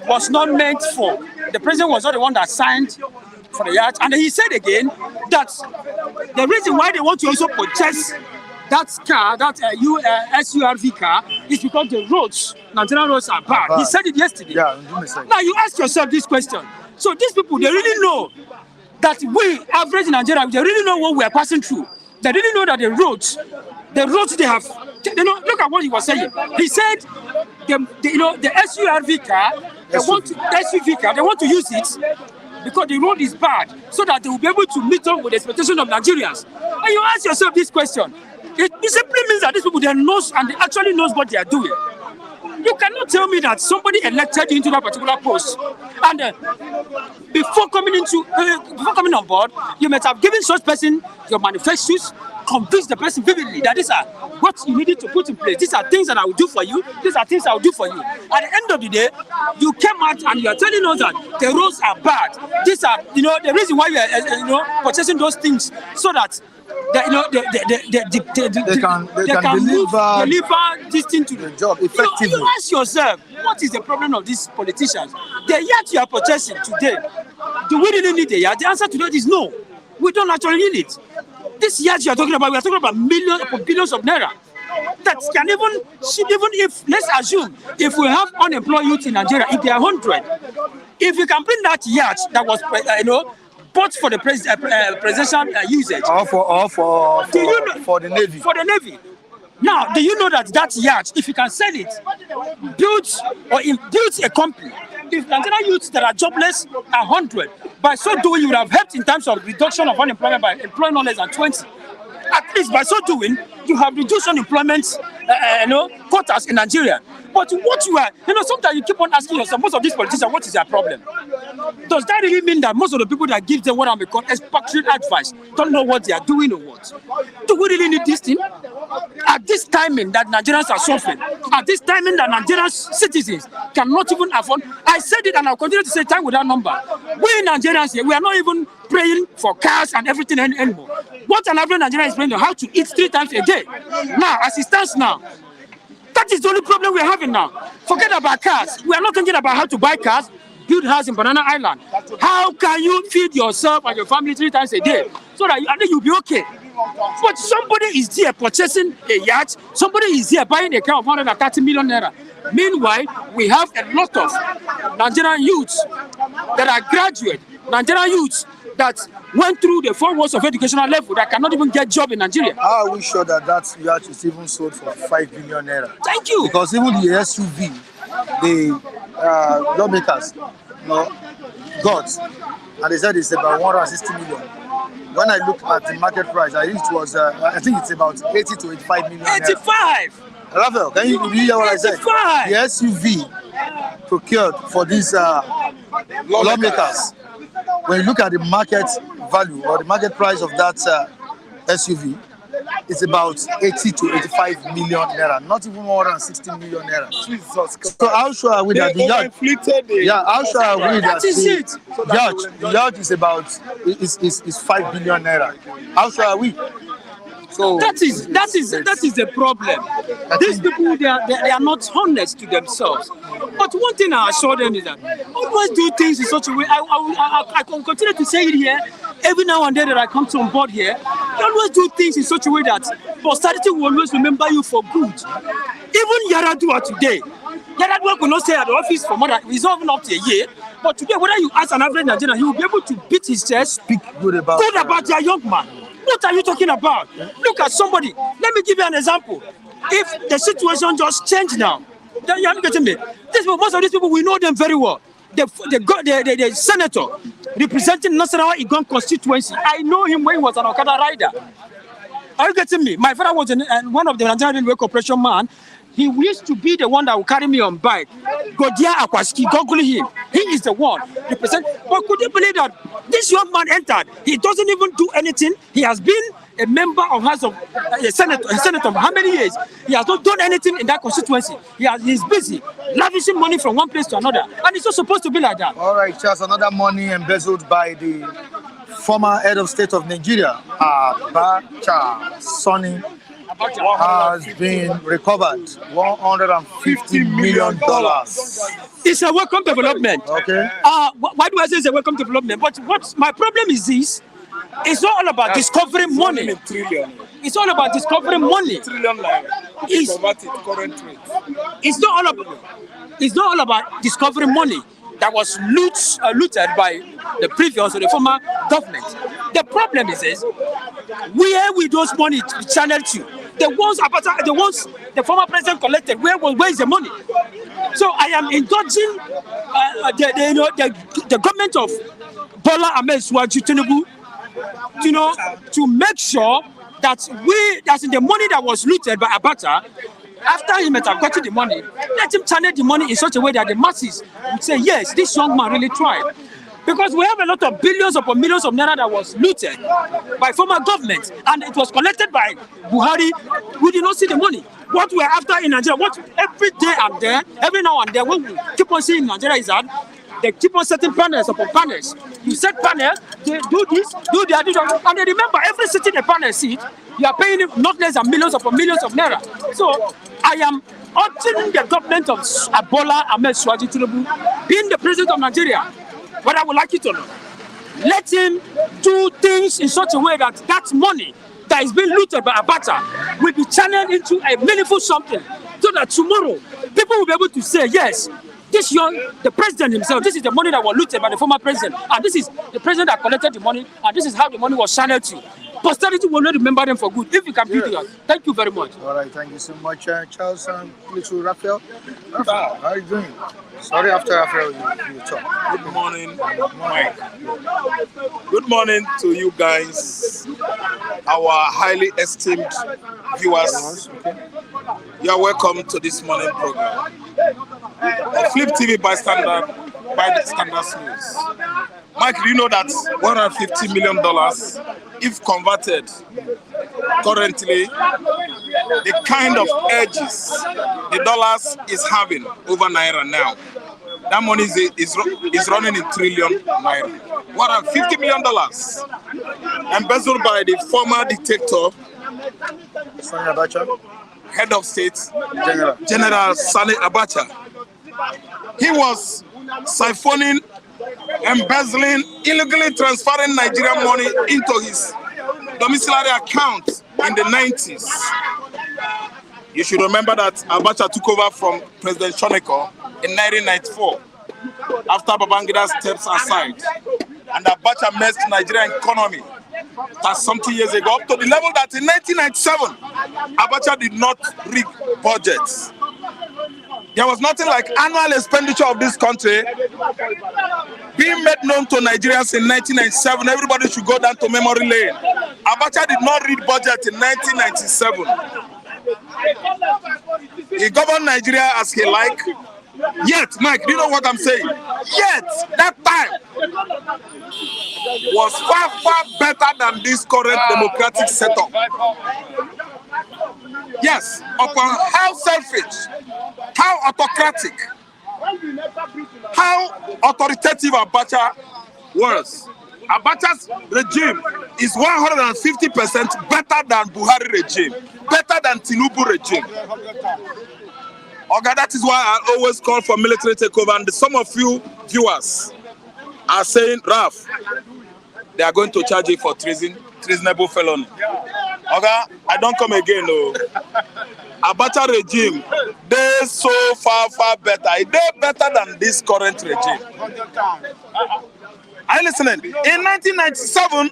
was not meant for, the president was not the one that signed for the yacht. And he said again that the reason why they want to also purchase that car, that SURV car, is because the roads, Nigerian roads are bad. He said it yesterday. Yeah, now you ask yourself this question. So these people, they really know that we, average Nigerians, they really know what we are passing through. They really know that the roads they have, look at what he was saying. He said, the SURV car, they want to use it because the road is bad, so that they will be able to meet up with the expectation of Nigerians. And you ask yourself this question. It simply means that these people, they knows and they actually knows what they are doing. You cannot tell me that somebody elected you into that particular post, and before coming on board, you might have given such person your manifestos, convince the person vividly that these are what you needed to put in place. These are things that I will do for you. These are things I will do for you. At the end of the day, you came out and you are telling us that the roads are bad. These are, the reason why you are, purchasing those things so that they can deliver this thing to the job effectively. You ask yourself, what is the problem of these politicians? The yacht you are purchasing today, do we really need the yacht? The answer to that is no. We don't actually need it. This yacht you are talking about, we are talking about billions of naira. That can even if, let's assume, if we have unemployed youth in Nigeria, if they are 100, if you can bring that yacht that was, bought for the presidential usage, or for the Navy. For the Navy. Now, do you know that yacht, if you can sell it, build a company, if Nigerian youths that are jobless are 100, by so doing, you would have helped in terms of reduction of unemployment by employing no less than 20. At least by so doing, you have reduced unemployment quotas in Nigeria. But what you are, sometimes you keep on asking yourself, most of these politicians, what is their problem? Does that really mean that most of the people that give them what I may call expatriate advice don't know what they are doing or what? Do we really need this thing? At this timing that Nigerians are suffering, at this timing that Nigerian citizens cannot even afford, I said it and I'll continue to say time without number. We Nigerians here, we are not even praying for cars and everything anymore. What an average Nigerian is praying on how to eat 3 times a day. Now, as it stands now, That is the only problem we're having now. Forget about cars. We are not thinking about how to buy cars, build house in Banana Island. How can you feed yourself and your family 3 times a day so that I think you'll be okay? But somebody is there purchasing a yacht, somebody is there buying a car of 130 million naira. Meanwhile, we have a lot of Nigerian youths that are graduate, Nigerian youths that went through the 4 walls of educational level that cannot even get job in Nigeria. How are we sure that that yacht is even sold for 5 billion naira? Thank you. Because even the SUV, the lawmakers, got, and they said it's about 160 million. When I look at the market price, I think it was, I think it's about 80 to 85 million. 85. Raphael, can you hear what 85. I said? The SUV procured for these lawmakers, when you look at the market value or the market price of that SUV, it's about 80 to 85 million naira, not even 160 million naira. Jesus. So how sure are we that the yacht? How sure are we that the yacht is about is 5 billion naira? How sure are we? So that is the problem. These people they are not honest to themselves. But one thing I assure them is that always do things in such a way. I can continue to say it here every now and then that I come to on board here. You always do things in such a way that posterity will always remember you for good. Even Yaradua today, Yaradua could not stay at the office for more than it's not even up to a year. But today, whether you ask an average Nigerian, he will be able to beat his chest, speak good about your young man. What are you talking about? Look at somebody. Let me give you an example. If the situation just changed now, you are getting me. Most of these people, we know them very well. The senator representing Nasarawa Igon constituency, I know him when he was an Okada rider. Are you getting me? My father was one of the Nigerian Railway Corporation man. He used to be the one that would carry me on bike. Godia Akwaski, Google him. He is the one represent. But could you believe that this young man entered? He doesn't even do anything. He has been a member of House of a senator for how many years? He has not done anything in that constituency. He's busy lavishing money from one place to another, and it's not supposed to be like that. All right, Charles. Another money embezzled by the former head of state of Nigeria, Abacha Sonny, has been recovered $150 million. It's a welcome development. Okay. Why do I say it's a welcome development? But what my problem is this: it's not all about discovering money. It's all about discovering money. It's not all about discovering money that was looted by the previous or the former government. The problem is where will those money channeled to? The ones the former president collected, where is the money? So I am indulging the government of Bola Ahmed Tinubu, to make sure that in the money that was looted by Abacha, after he might have gotten the money, let him channel the money in such a way that the masses would say, yes, this young man really tried. Because we have a lot of billions upon millions of naira that was looted by former governments, and it was collected by Buhari. We did not see the money. What we're after in Nigeria, what every day and there, every now and then, what we keep on seeing in Nigeria is that they keep on setting panels upon panels. You set panel, they do this, do that, and they remember every sitting a panel seat, you are paying not less than millions upon millions of naira. So I am urging the government of Bola Ahmed Tinubu, being the president of Nigeria, whether I would like it or not, let him do things in such a way that that money that is being looted by Abacha will be channeled into a meaningful something, so that tomorrow people will be able to say, yes, the president himself, this is the money that was looted by the former president, and this is the president that collected the money, and this is how the money was channeled to. Posterity will not remember them for good if you can do that. Thank you very much. All right, thank you so much, Charles and little Raphael. Raphael, how are you doing? Sorry, after Raphael, you talk. Good morning, Mike. Good morning to you guys, our highly esteemed viewers. You are welcome to this morning program. Flip TV by the Standard News. Mike, do you know that $150 million, if converted currently, the kind of edges the dollars is having over naira now, that money is running in trillion naira. $150 million embezzled by the former dictator, Sani Abacha. head of state, General Sani Abacha. He was siphoning, embezzling, illegally transferring Nigerian money into his domiciliary account in the 90s. You should remember that Abacha took over from President Shoneko in 1994 after Babangida steps aside. And Abacha messed Nigerian economy that's something years ago up to the level that in 1997, Abacha did not rig budgets. There was nothing like annual expenditure of this country being made known to Nigerians in 1997. Everybody should go down to memory lane. Abacha did not read budget in 1997. He governed Nigeria as he liked. Yet, Mike, do you know what I'm saying? Yet, that time was far, far better than this current democratic setup. Yes, upon how selfish, how autocratic, how authoritative Abacha was. Abacha's regime is 150% better than Buhari regime, better than Tinubu regime. Okay, that is why I always call for military takeover. And some of you viewers are saying, Raf, they are going to charge you for treasonable felony. Okay, I don't come again. No. Abacha regime, they're so far, far better. They're better than this current regime. Are you listening? In 1997,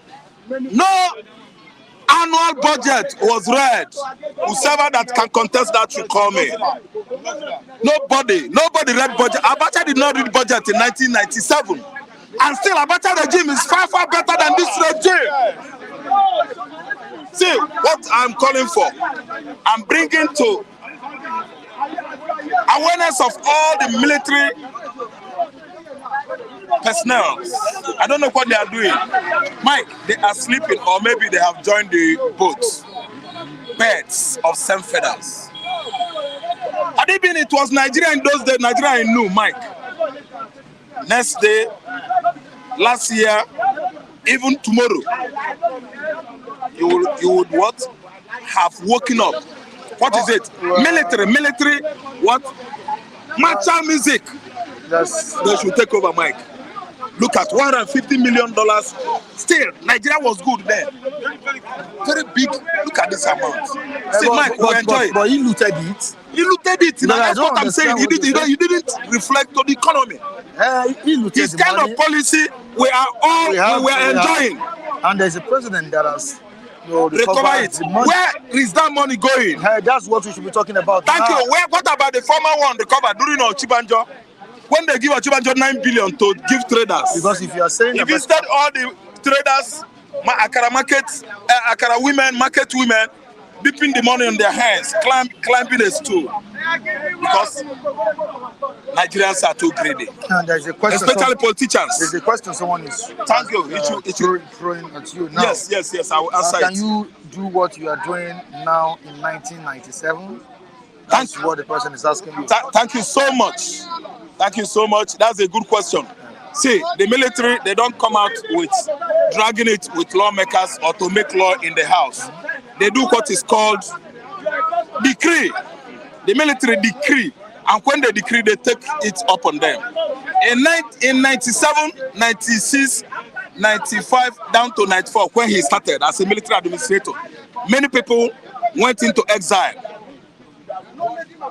no annual budget was read. Whoever that can contest that should call me. Nobody read budget. Abacha did not read budget in 1997. And still Abacha regime is far, far better than this regime. See, what I'm calling for, I'm bringing to awareness of all the military personnel. I don't know what they are doing. Mike, they are sleeping, or maybe they have joined the boats. Birds of same feathers. Had it been, it was Nigeria in those days, Nigeria in Ndume, Mike. Next day, last year, even tomorrow, you would what? Have woken up. What is it? Military, what? Martial music. They should take over, Mike. Look at $150 million. Still, Nigeria was good then. Very big. Look at this amount. Still, Mike, we enjoy it. But he looted it. He looted it. No, that's what I'm saying. He didn't reflect on the economy. He looted This kind of policy we are enjoying. And there's a president that has recover it. Where is that money going? That's what we should be talking about. Thank you. What about the former one recovered during Ochibanjo? When they give Ochibanjo 9 billion to give traders? Because if you are saying he visited all the traders, Akara markets, Akara women, market women, dipping the money in their hands, climbing a stool. Because Nigerians are too greedy. And there's a question, especially politicians. There's a question someone is thank you. Throwing at you now. Yes, I will answer can you do what you are doing now in 1997? That's what the person is asking you. Thank you so much. Thank you so much. That's a good question. See, the military, they don't come out with dragging it with lawmakers or to make law in the house. They do what is called decree. The military decree. And when they decree, they take it upon them. In 97, 96, 95, down to 94, when he started as a military administrator, many people went into exile.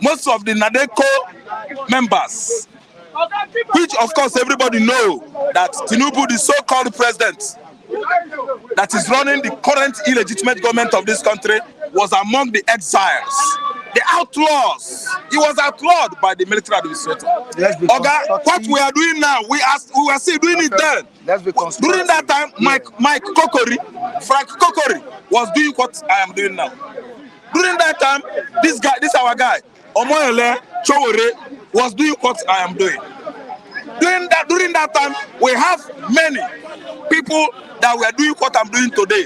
Most of the NADECO members, which of course everybody know that Tinubu, the so-called president that is running the current illegitimate government of this country, was among the exiles, the outlaws. He was outlawed by the military administrator. What we are doing now, we are still doing it then. During that time, Frank Kokori was doing what I am doing now. During that time, this our guy, Omoyele Chowore, was doing what I am doing. During that time, we have many people that were doing what I'm doing today.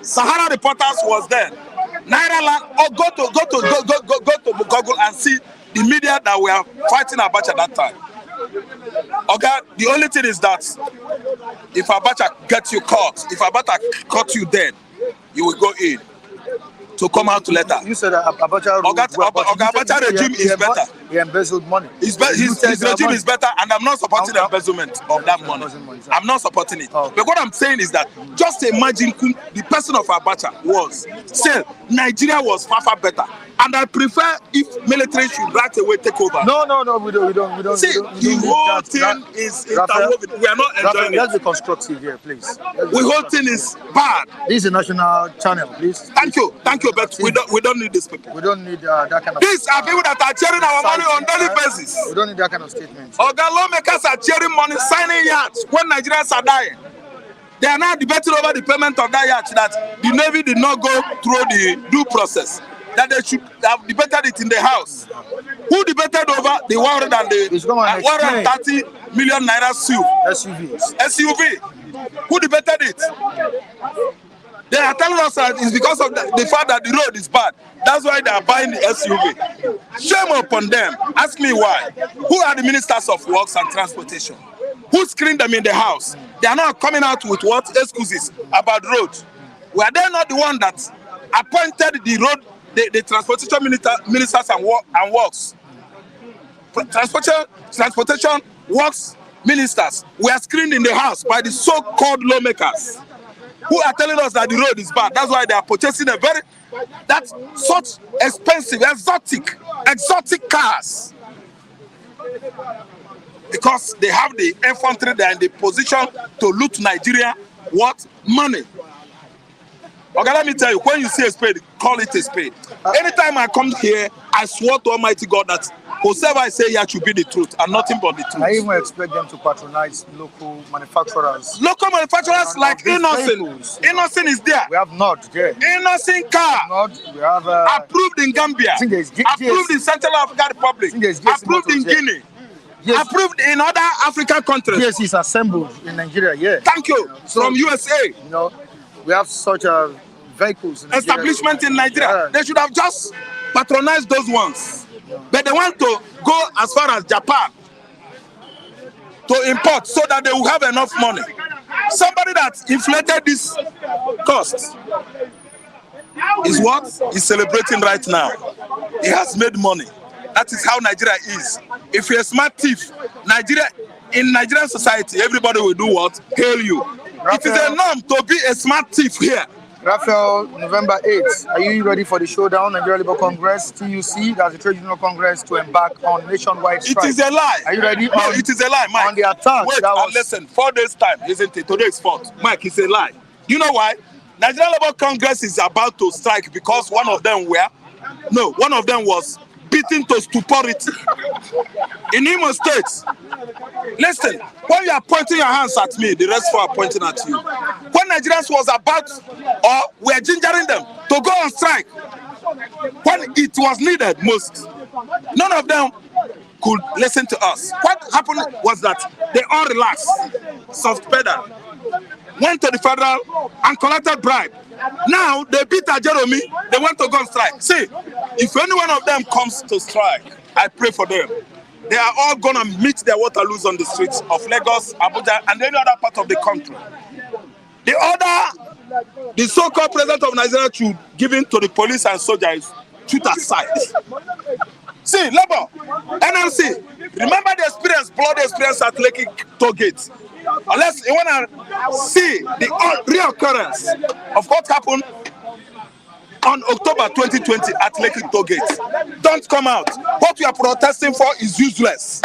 Sahara Reporters was there. Nairaland, go to Google and see the media that were fighting Abacha at that time. Okay, the only thing is that if Abacha gets you caught, if Abacha caught you dead, you will go in. to come out later. You said that Abacha Abacha regime is better. He embezzled money. His regime is better, and I'm not supporting the embezzlement of that money. I'm not supporting it. Okay. But what I'm saying is that just imagine the person of Abacha was still Nigeria was far better. And I prefer if military should right away take over. No, we don't. See, the whole thing is interwoven. We are not enjoying it. Let's be constructive here, please. The whole thing is bad. This is a national channel, please. Thank you, but we don't need these people. We don't need that kind of. These are people that are sharing our money on daily basis. We don't need that kind of statement. Organ lawmakers are sharing money, signing yachts when Nigerians are dying. They are now debating over the payment of that yacht that the Navy did not go through the due process. That they should have debated it in the House. Who debated over the 130 million naira SUV? Who debated it? They are telling us that it's because of the fact that the road is bad. That's why they are buying the SUV. Shame upon them. Ask me why. Who are the ministers of works and transportation? Who screened them in the House? They are not coming out with what excuses about road. Were they not the one that appointed the road? The transportation ministers and works, transportation works ministers were screened in the House by the so-called lawmakers who are telling us that the road is bad. That's why they are purchasing such expensive, exotic cars, because they have the infantry. They are in the position to loot Nigeria. What money? Okay, let me tell you, when you see a spade, call it a spade. Anytime I come here, I swear to Almighty God that whatever I say here should be the truth and nothing but the truth. I even expect them to patronize local manufacturers. Local manufacturers like Innocent. Innocent is there. We have Nod there. Innocent car. Nod, we have approved in Gambia. Approved in Central African Republic. Approved in Guinea. Yes. Approved in other African countries. Yes, it's assembled in Nigeria, yeah. Thank you. From USA. You know, we have such vehicles in Nigeria. Establishment in Nigeria. Yeah. They should have just patronized those ones. Yeah. But they want to go as far as Japan to import so that they will have enough money. Somebody that inflated this cost is what is celebrating right now. He has made money. That is how Nigeria is. If you're a smart thief, in Nigerian society, everybody will do what? Hail you. Raphael, it is a norm to be a smart thief here. Raphael, November 8th, are you ready for the showdown, Nigeria Labour Congress, TUC, that's the Trade Union Congress, to embark on nationwide strike? It is a lie. Are you ready? No, it is a lie, Mike. On the attack. Wait, listen, 4 days' time, isn't it? Today is 4th. Mike, it's a lie. You know why? Nigeria Labour Congress is about to strike because one of them was beaten to stupidity in Imo State. Listen, when you are pointing your hands at me, the rest are pointing at you. When Nigerians was about, or were gingering them to go on strike, when it was needed most, none of them could listen to us. What happened was that they all relaxed, soft pedal, went to the federal and collected bribe. Now they beat Jeremy, they want to go on strike. See, if any one of them comes to strike, I pray for them. They are all gonna meet their Waterloos on the streets of Lagos, Abuja, and any other part of the country. The so-called president of Nigeria should give in to the police and soldiers, shoot aside. See, Labour, NLC, remember the experience, bloody experience at Lekki toll gate. Unless you want to see the reoccurrence of what happened on October 2020 at Lekki toll gate, don't come out. What you are protesting for is useless.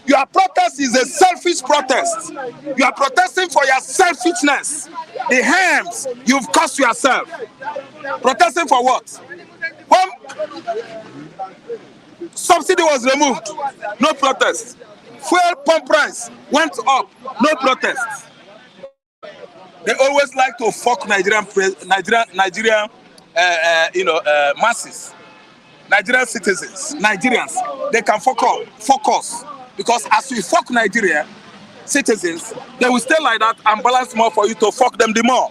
Your protest is a selfish protest. You are protesting for your selfishness. The harms you've caused yourself. Protesting for what? When subsidy was removed, no protest. Fuel pump price went up, no protest. They always like to fuck Nigerian masses, Nigerian citizens, Nigerians. They can focus because as we fuck Nigeria citizens, they will stay like that and balance more for you to fuck them the more.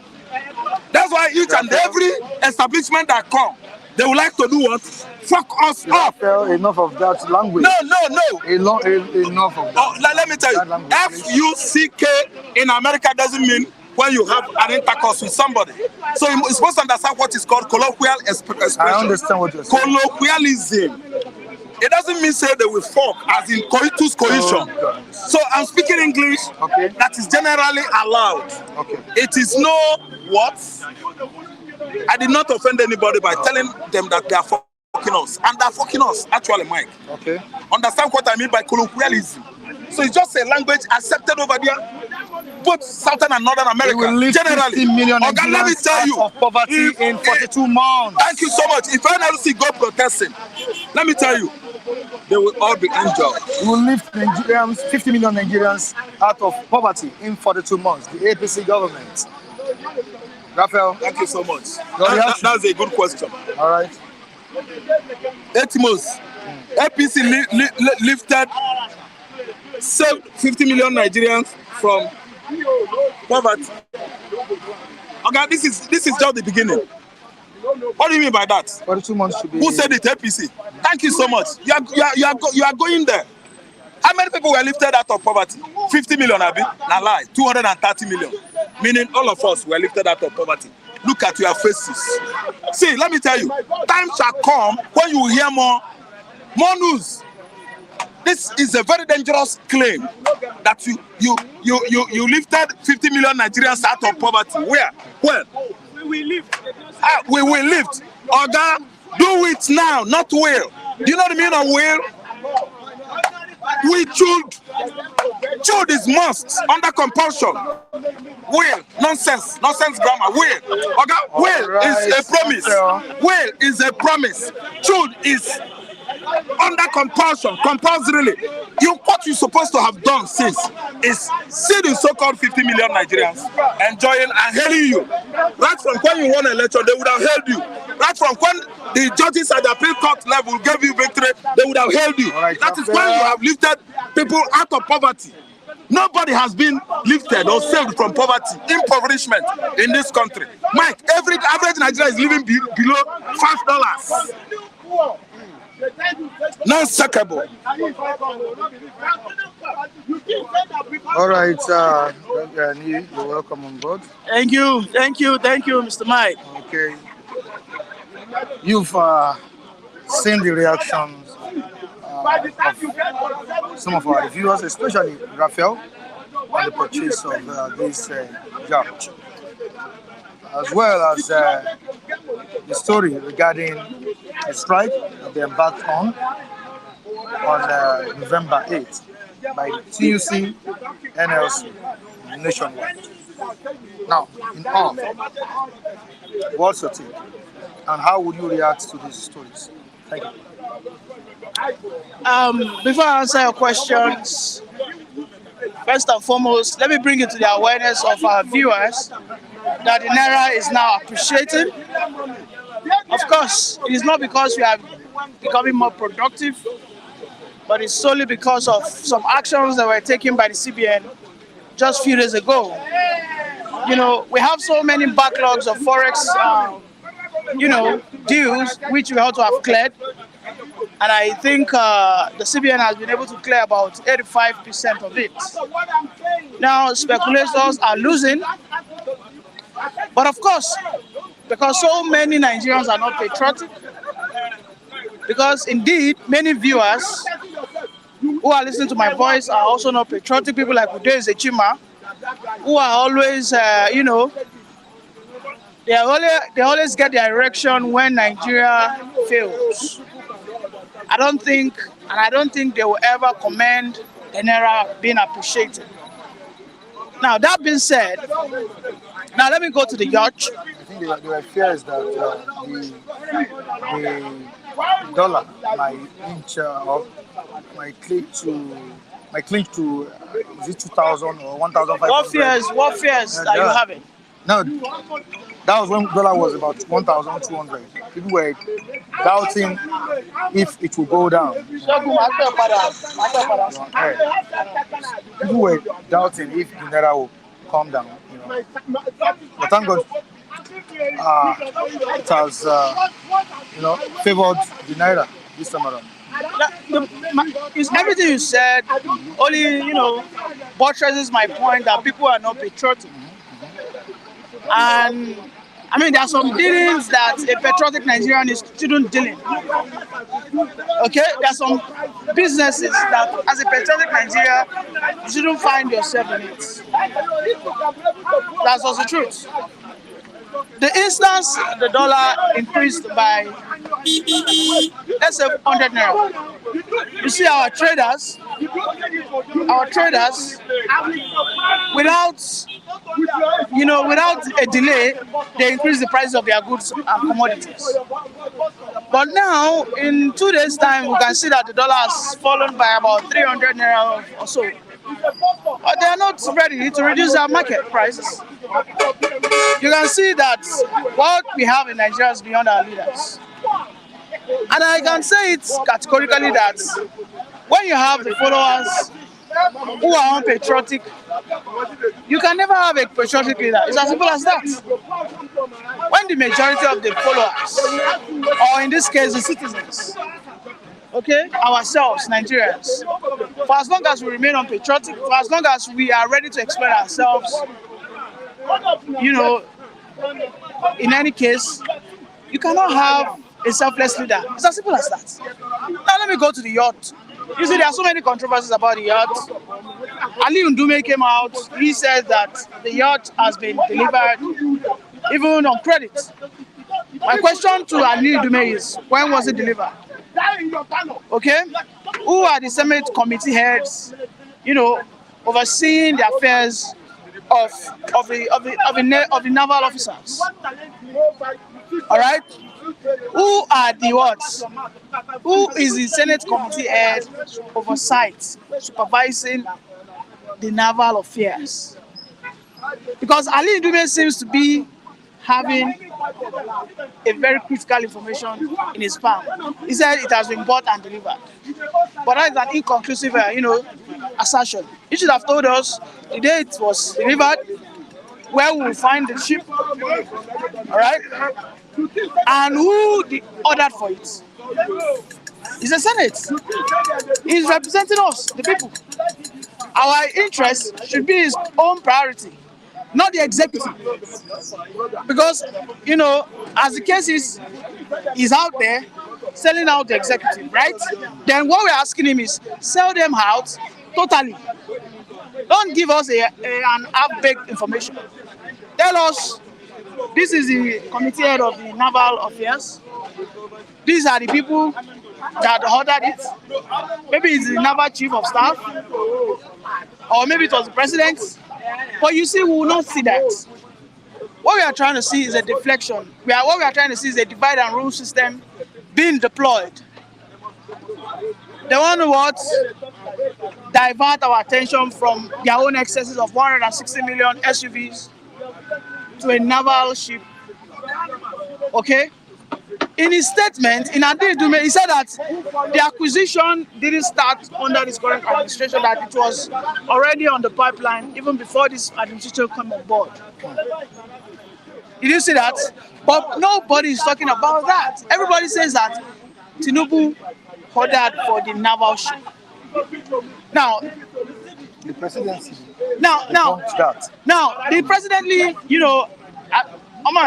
That's why each and every establishment that come, they would like to do what? Fuck us up. Enough of that language. No. Enough of that. Let me tell you, F-U-C-K in America doesn't mean when you have an intercourse with somebody. So you're supposed to understand what is called colloquial expression. I understand what you're saying. Colloquialism. It doesn't mean say they will fuck as in coitus coition. Oh, so I'm speaking English that is generally allowed. It is no what? I did not offend anybody by telling them that they are fucking us. And they are fucking us, actually, Mike. Understand what I mean by colloquialism? So it's just a language accepted over there, both Southern and Northern America. It will lift generally. 50 million Okay, let me tell you, of poverty in 42 months. Thank you so much. If NLC go protesting, let me tell you, they will all be injured. It will lift Nigerians, 50 million Nigerians out of poverty in 42 months. The APC government. Raphael, thank you so much. That's a good question. All right. Etimos, APC lifted, saved 50 million Nigerians from poverty. Okay, this is just the beginning. What do you mean by that? 42 months should be. Who said it? APC. Thank you so much. You are going there. How many people were lifted out of poverty? 50 million, Abi? Na lie. 230 million. Meaning all of us were lifted out of poverty. Look at your faces. See, let me tell you, time shall come when you will hear more news. This is a very dangerous claim that you lifted 50 million Nigerians out of poverty. Where? When? We will lift. We will lift. Oga, do it now, not will. Do you know the meaning of will? We should. Should is must, under compulsion. Will, nonsense grammar. Will. Oga, will is a promise. Will is a promise. Should is under compulsion, compulsorily. What you're supposed to have done since is see the so-called 50 million Nigerians enjoying and hailing you. Right from when you won an election, they would have hailed you. Right from when the judges at the appeal court level gave you victory, they would have hailed you. That is when you have lifted people out of poverty. Nobody has been lifted or saved from poverty, impoverishment in this country. Mike, every average Nigerian is living below $5. Non-sackable. All right, you're welcome on board. Thank you, Mr. Mike. Okay. You've seen the reactions of some of our viewers, especially Raphael, on the purchase of this yacht, as well as the story regarding the strike that they embarked on November 8th by the TUC NLC nationwide. Now, in all, what's your take? And how would you react to these stories? Thank you. Before I answer your questions, first and foremost, let me bring it to the awareness of our viewers that the Naira is now appreciating. Of course, it is not because we are becoming more productive, but it's solely because of some actions that were taken by the CBN just a few days ago. You know, we have so many backlogs of Forex, deals which we ought to have cleared. And I think the CBN has been able to clear about 85% of it. Now, speculators are losing. But of course, because so many Nigerians are not patriotic, because indeed many viewers who are listening to my voice are also not patriotic, people like Ude Zechima, who are always, they always get their erection when Nigeria fails. I don't think they will ever commend the Naira being appreciated. Now, that being said, now let me go to the yacht. I think the fear is that the dollar might inch up, might clinch to is it 2,000 or 1,500? What fears are you having? No, that was when dollar was about 1,200. People were doubting if it will go down. People were doubting if the Naira will come down. But thank God, it has favored the Naira this time around. It's everything you said only buttresses my point that people are not patriotic. And I mean, there are some dealings that a patriotic Nigerian shouldn't deal in. Okay, there are some businesses that, as a patriotic Nigerian, you shouldn't find yourself in it. That's also the truth. The instance the dollar increased by, let's say, 100 naira. You see, our traders, without without a delay, they increase the price of their goods and commodities. But now, in 2 days' time, we can see that the dollar has fallen by about 300 naira or so. But they are not ready to reduce their market prices. You can see that what we have in Nigeria is beyond our leaders. And I can say it categorically that when you have the followers who are unpatriotic, you can never have a patriotic leader. It's as simple as that. When the majority of the followers, or in this case the citizens, okay, ourselves, Nigerians, for as long as we remain unpatriotic, for as long as we are ready to explain ourselves, in any case, you cannot have a selfless leader. It's as simple as that. Now let me go to the yacht. You see, there are so many controversies about the yacht. Ali Ndume came out. He said that the yacht has been delivered, even on credit. My question to Ali Ndume is, when was it delivered? Okay, who are the summit committee heads? Overseeing the affairs of the naval officers. All right. Who are the what? Who is the Senate committee head oversight, supervising the naval affairs? Because Ali Ndume seems to be having a very critical information in his palm. He said it has been bought and delivered. But that is an inconclusive, assertion. He should have told us the day it was delivered, where we will find the ship, all right, and who ordered for it. It's the Senate. He's representing us, the people. Our interest should be his own priority, not the executive. Because, as the case is, he's out there selling out the executive, right? Then what we're asking him is, sell them out totally. Don't give us an half-baked information. Tell us, this is the committee head of the naval affairs. These are the people that ordered it. Maybe it's the naval chief of staff, or maybe it was the president. But you see, we will not see that. What we are trying to see is a deflection. What we are trying to see is a divide and rule system being deployed. They want to what? Divert our attention from their own excesses of 160 million SUVs to a naval ship. Okay? In his statement, in Ndume, he said that the acquisition didn't start under this current administration, that it was already on the pipeline even before this administration came on board. Did you see that? But nobody is talking about that. Everybody says that Tinubu ordered for the naval ship. Now, The presidency. now, the presidency,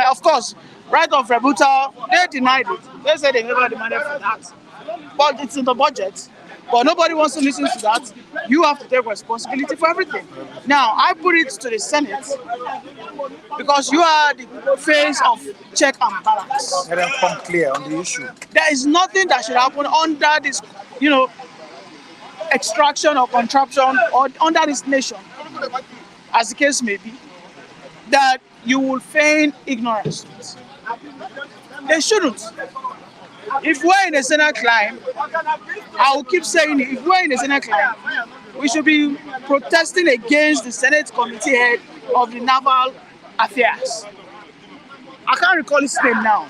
of course, right of rebuttal, they denied it. They said they never demanded for that. But it's in the budget. But nobody wants to listen to that. You have to take responsibility for everything. Now, I put it to the Senate because you are the face of check and balance. Let them come clear on the issue. There is nothing that should happen under this, extraction or contraption or under this nation, as the case may be, that you will feign ignorance. They shouldn't. If we're in a Senate climb, I will keep saying it, if we're in a Senate climb, we should be protesting against the Senate committee head of the naval affairs. I can't recall his name now,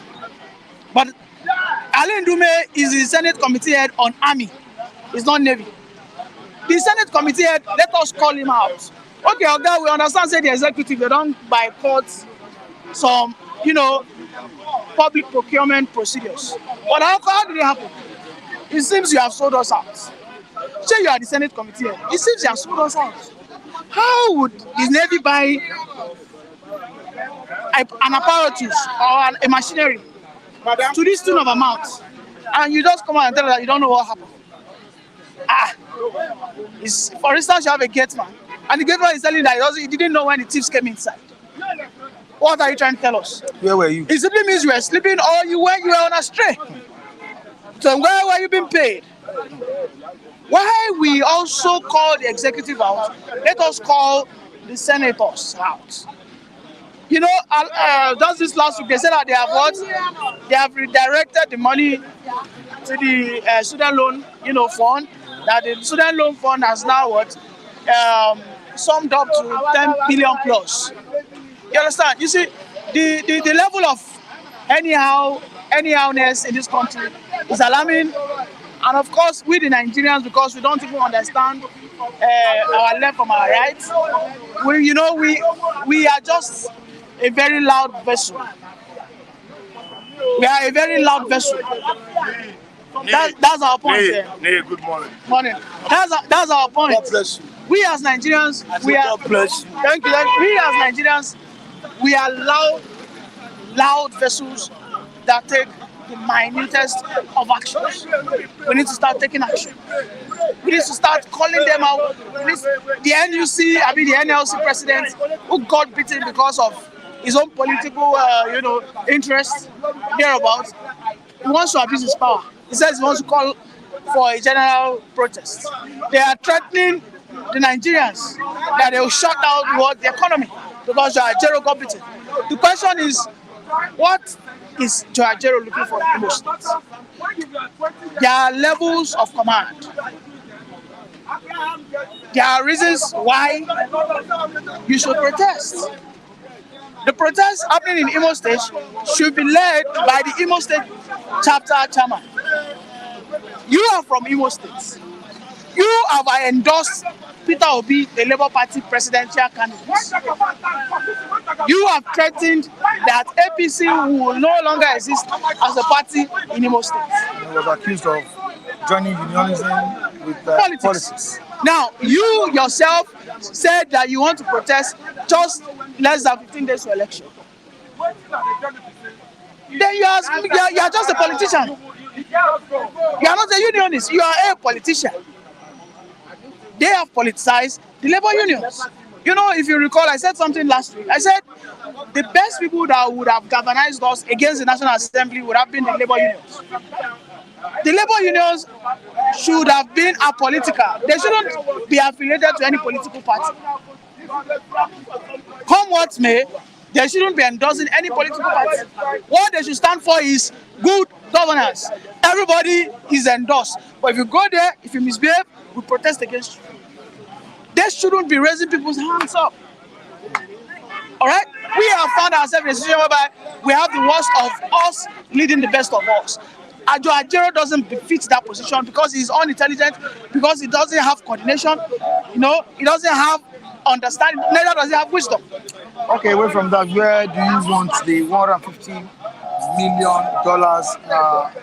but Ali Ndume is the Senate committee head on army. It's not navy. The Senate committee head, let us call him out. Okay, Oga, we understand, say the executive, they don't boycott some, public procurement procedures. But how did it happen? It seems you have sold us out. Say you are the Senate committee head. It seems you have sold us out. How would the Navy buy an apparatus or a machinery to this tune of amount, and you just come out and tell us that you don't know what happened. For instance, you have a gate man, and the gate man is telling you that he didn't know when the thieves came inside. What are you trying to tell us? Where were you? It simply means you were sleeping or you were on a stray. So where were you being paid? Why we also call the executive out, let us call the senators out. You know, just this last week, they said that they have what? They have redirected the money to the student loan, fund. That the student loan fund has now what? Summed up to 10 billion plus. You understand? You see, the level of anyowness in this country is alarming. And of course, we the Nigerians, because we don't even understand our left from our right, we are just a very loud vessel. We are a very loud vessel. That's our point. Good morning. Morning. That's our point. God bless you. We as Nigerians, God bless you. Thank you. We as Nigerians, we are loud vessels that take the minutest of actions. We need to start taking action. We need to start calling them out. The NLC president, who got beaten because of his own political, interests, thereabouts, he wants to abuse his power. He says he wants to call for a general protest. They are threatening the Nigerians that they will shut down the economy because Ajero got beaten. The question is, what is Ajero looking for in most states? There are levels of command. There are reasons why you should protest. The protest happening in Imo State should be led by the Imo State chapter chairman. You are from Imo State. You have endorsed Peter Obi, the Labour Party presidential candidate. You have threatened that APC will no longer exist as a party in Imo State. He was accused of joining unionism with politics. Now, you yourself said that you want to protest just less than 15 days to election. Then you are just a politician. You are not a unionist. You are a politician. They have politicized the labor unions. If you recall, I said something last week. I said the best people that would have galvanized us against the National Assembly would have been the labor unions. The labor unions should have been apolitical. They shouldn't be affiliated to any political party. Come what may, they shouldn't be endorsing any political party. What they should stand for is good governance. Everybody is endorsed. But if you go there, if you misbehave, we protest against you. They shouldn't be raising people's hands up. All right? We have found ourselves in a situation whereby we have the worst of us leading the best of us. Ajero doesn't befit that position because he's unintelligent, because he doesn't have coordination, he doesn't have understanding, neither does he have wisdom. Okay, away from that, where do you want the $150 million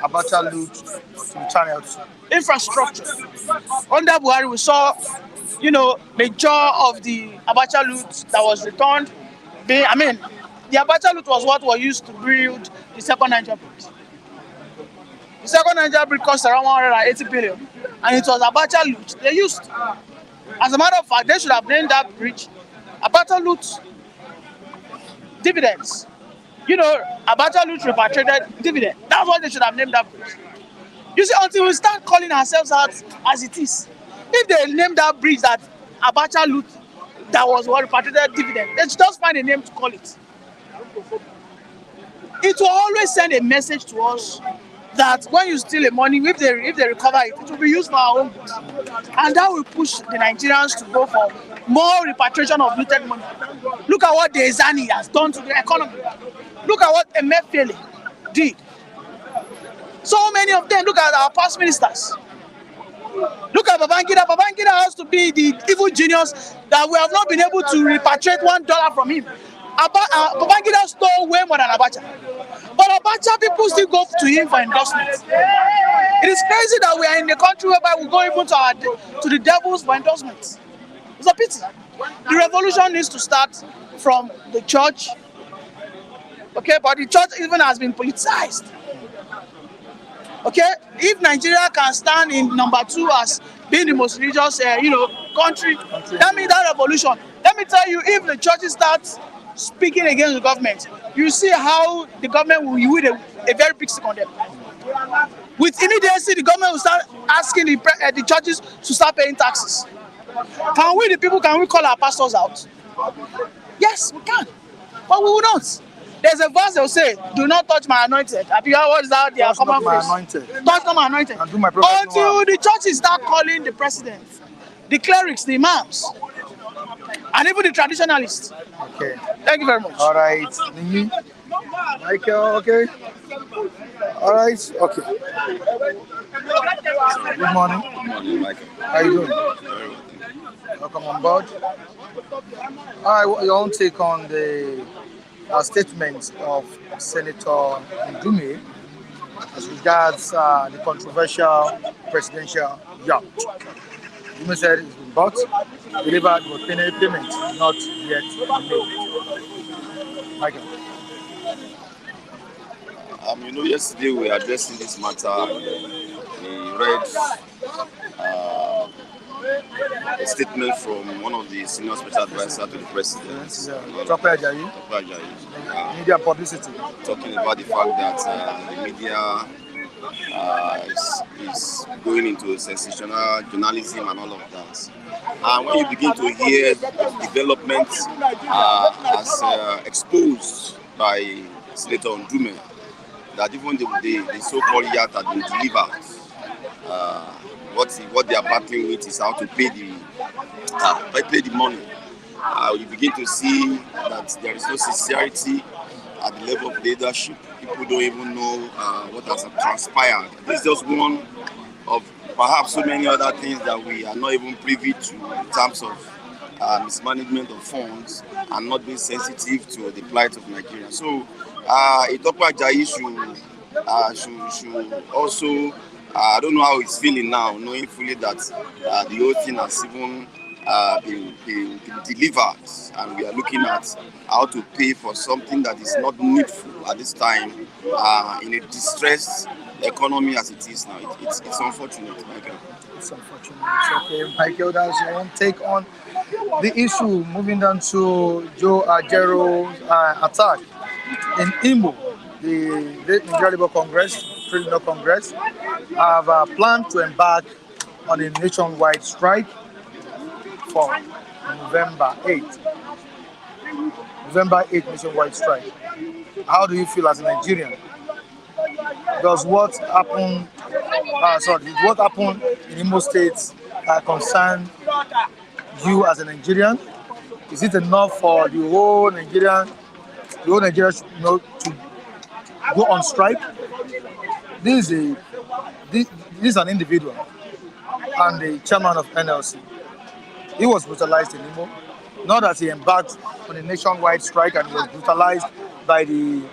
Abacha loot to be channeled? Infrastructure. Under Buhari, we saw, the jaw of the Abacha loot that was returned. The Abacha loot was what was used to build the second Niger bridge. The second Niger bridge cost around 180 billion, and it was Abacha loot they used. As a matter of fact, they should have named that bridge Abacha loot dividends. Abacha loot repatriated dividend. That's what they should have named that bridge. You see, until we start calling ourselves out as it is, if they name that bridge that Abacha loot that was what repatriated dividend, they should just find a name to call it. It will always send a message to us that when you steal the money, if they recover it, it will be used for our own good. And that will push the Nigerians to go for more repatriation of looted money. Look at what Dezani has done to the economy. Look at what Emefiele did. So many of them, look at our past ministers. Look at Babangida. Babangida has to be the evil genius that we have not been able to repatriate $1 from him. Babangida stole way more than Abacha. But Abacha people still go to him for endorsements. It is crazy that we are in a country whereby we go even to the devils for endorsements. It's a pity. The revolution needs to start from the church, Okay, but the church even has been politicized. Okay, if Nigeria can stand in number 2 as being the most religious, country, that means that revolution. Let me tell you, if the churches start speaking against the government, you see how the government will use a very big stick on them. With immediacy, the government will start asking the churches to start paying taxes. Can we, the people, can we call our pastors out? Yes, we can, but we will not. There's a verse they'll say, "Do not touch my anointed." What is that? Their common phrase. Touch not my anointed. And do my prophet no Until harm. the churches start calling the president, the clerics, the imams, and even the traditionalists. Okay. Thank you very much. All right. Ndume. Michael, okay. All right. Okay. Good morning. Good morning, Michael. How you doing? Very well. Welcome on board. All right. Your own take on the statement of Senator Ndume as regards the controversial presidential yacht. Ndume said it's been bought, delivered, but payment not yet made. Michael. Yesterday we were addressing this matter. We read a statement from one of the senior special advisors to the president, Tope Ajayi, media publicity. talking about the fact that the media is going into sensational journalism and all of that. And when you begin to hear developments as exposed by Senator Ndume, that even the so-called yacht had been delivered, what they are battling with is how to pay the money. You begin to see that there is no sincerity at the level of leadership. People don't even know what has transpired. This is just one of perhaps so many other things that we are not even privy to in terms of mismanagement of funds and not being sensitive to the plight of Nigeria. So, Tope Ajayi should also, I don't know how he's feeling now, knowing fully that the whole thing has even been delivered, and we are looking at how to pay for something that is not needful at this time in a distressed economy as it is now. It's unfortunate, Michael. It's unfortunate. Okay, Michael, that's your own take on the issue. Moving down to Joe Ajaro's attack in Imo. The Nigeria Labour Congress, Trade Congress, have planned to embark on a nationwide strike for November 8th. November 8th nationwide strike. How do you feel as a Nigerian? Does what happened in Imo State concern you as a Nigerian? Is it enough for the whole Nigeria to go on strike? This is an individual and the chairman of NLC. He was brutalized in Imo. Not that he embarked on a nationwide strike and was brutalized by the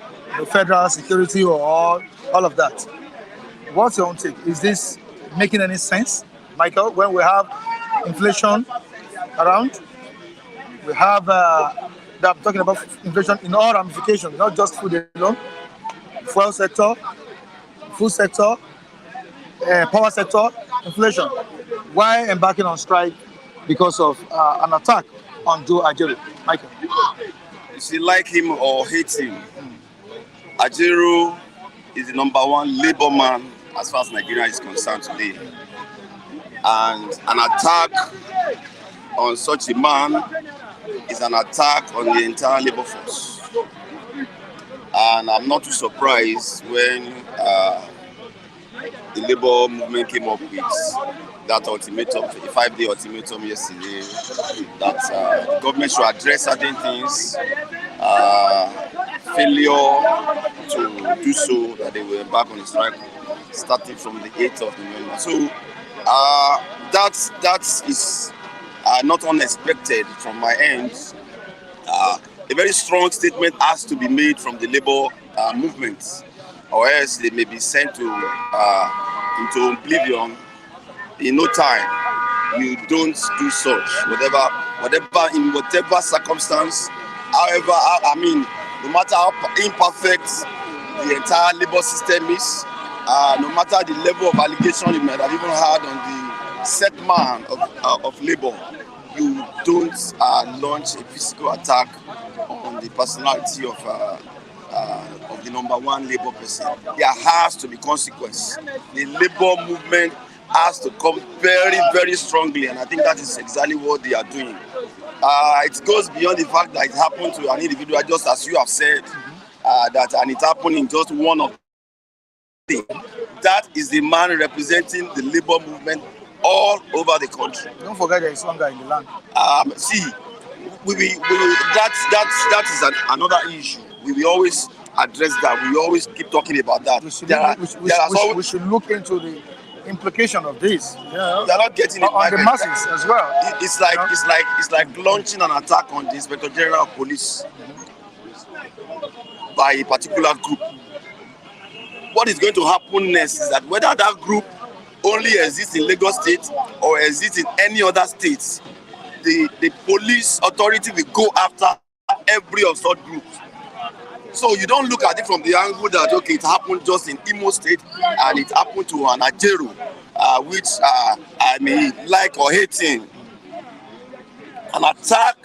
federal security or all of that. What's your own take? Is this making any sense, Michael? When we have inflation around, we have I'm talking about inflation in all ramifications, not just food alone. Fuel sector, food sector, power sector, inflation. Why embarking on strike because of an attack on Joe Ajaero? Michael. You see, like him or hate him, Ajaero is the number one labor man as far as Nigeria is concerned today. And an attack on such a man is an attack on the entire labor force. And I'm not too surprised when the labor movement came up with that ultimatum, a 5-day ultimatum yesterday, that the government should address certain things, failure to do so, that they will embark on a strike starting from the 8th of November. So that is not unexpected from my end. A very strong statement has to be made from the labor movement, or else they may be sent to into oblivion in no time. You don't do such, whatever in whatever circumstance. However, no matter how imperfect the entire labor system is, no matter the level of allegation you might have even had on the set man of labor, you don't launch a physical attack on the personality of the number one labor person. There has to be consequence. The labor movement has to come very, very strongly, and I think that is exactly what they are doing. It goes beyond the fact that it happened to an individual, just as you have said, and it happened in just one of the. That is the man representing the labor movement all over the country. Don't forget there is hunger in the land. See, that is another issue. We will always address that. We will always keep talking about that. We should look into the implication of this. Yeah. They are not getting it on the masses as well. It's like launching an attack on the Inspector General of Police by a particular group. What is going to happen next is that whether that group only exists in Lagos State or exists in any other states, the police authority will go after every of such groups. So you don't look at it from the angle that, okay, it happened just in Imo State and it happened to an Ajero, which I may like or hating. An attack,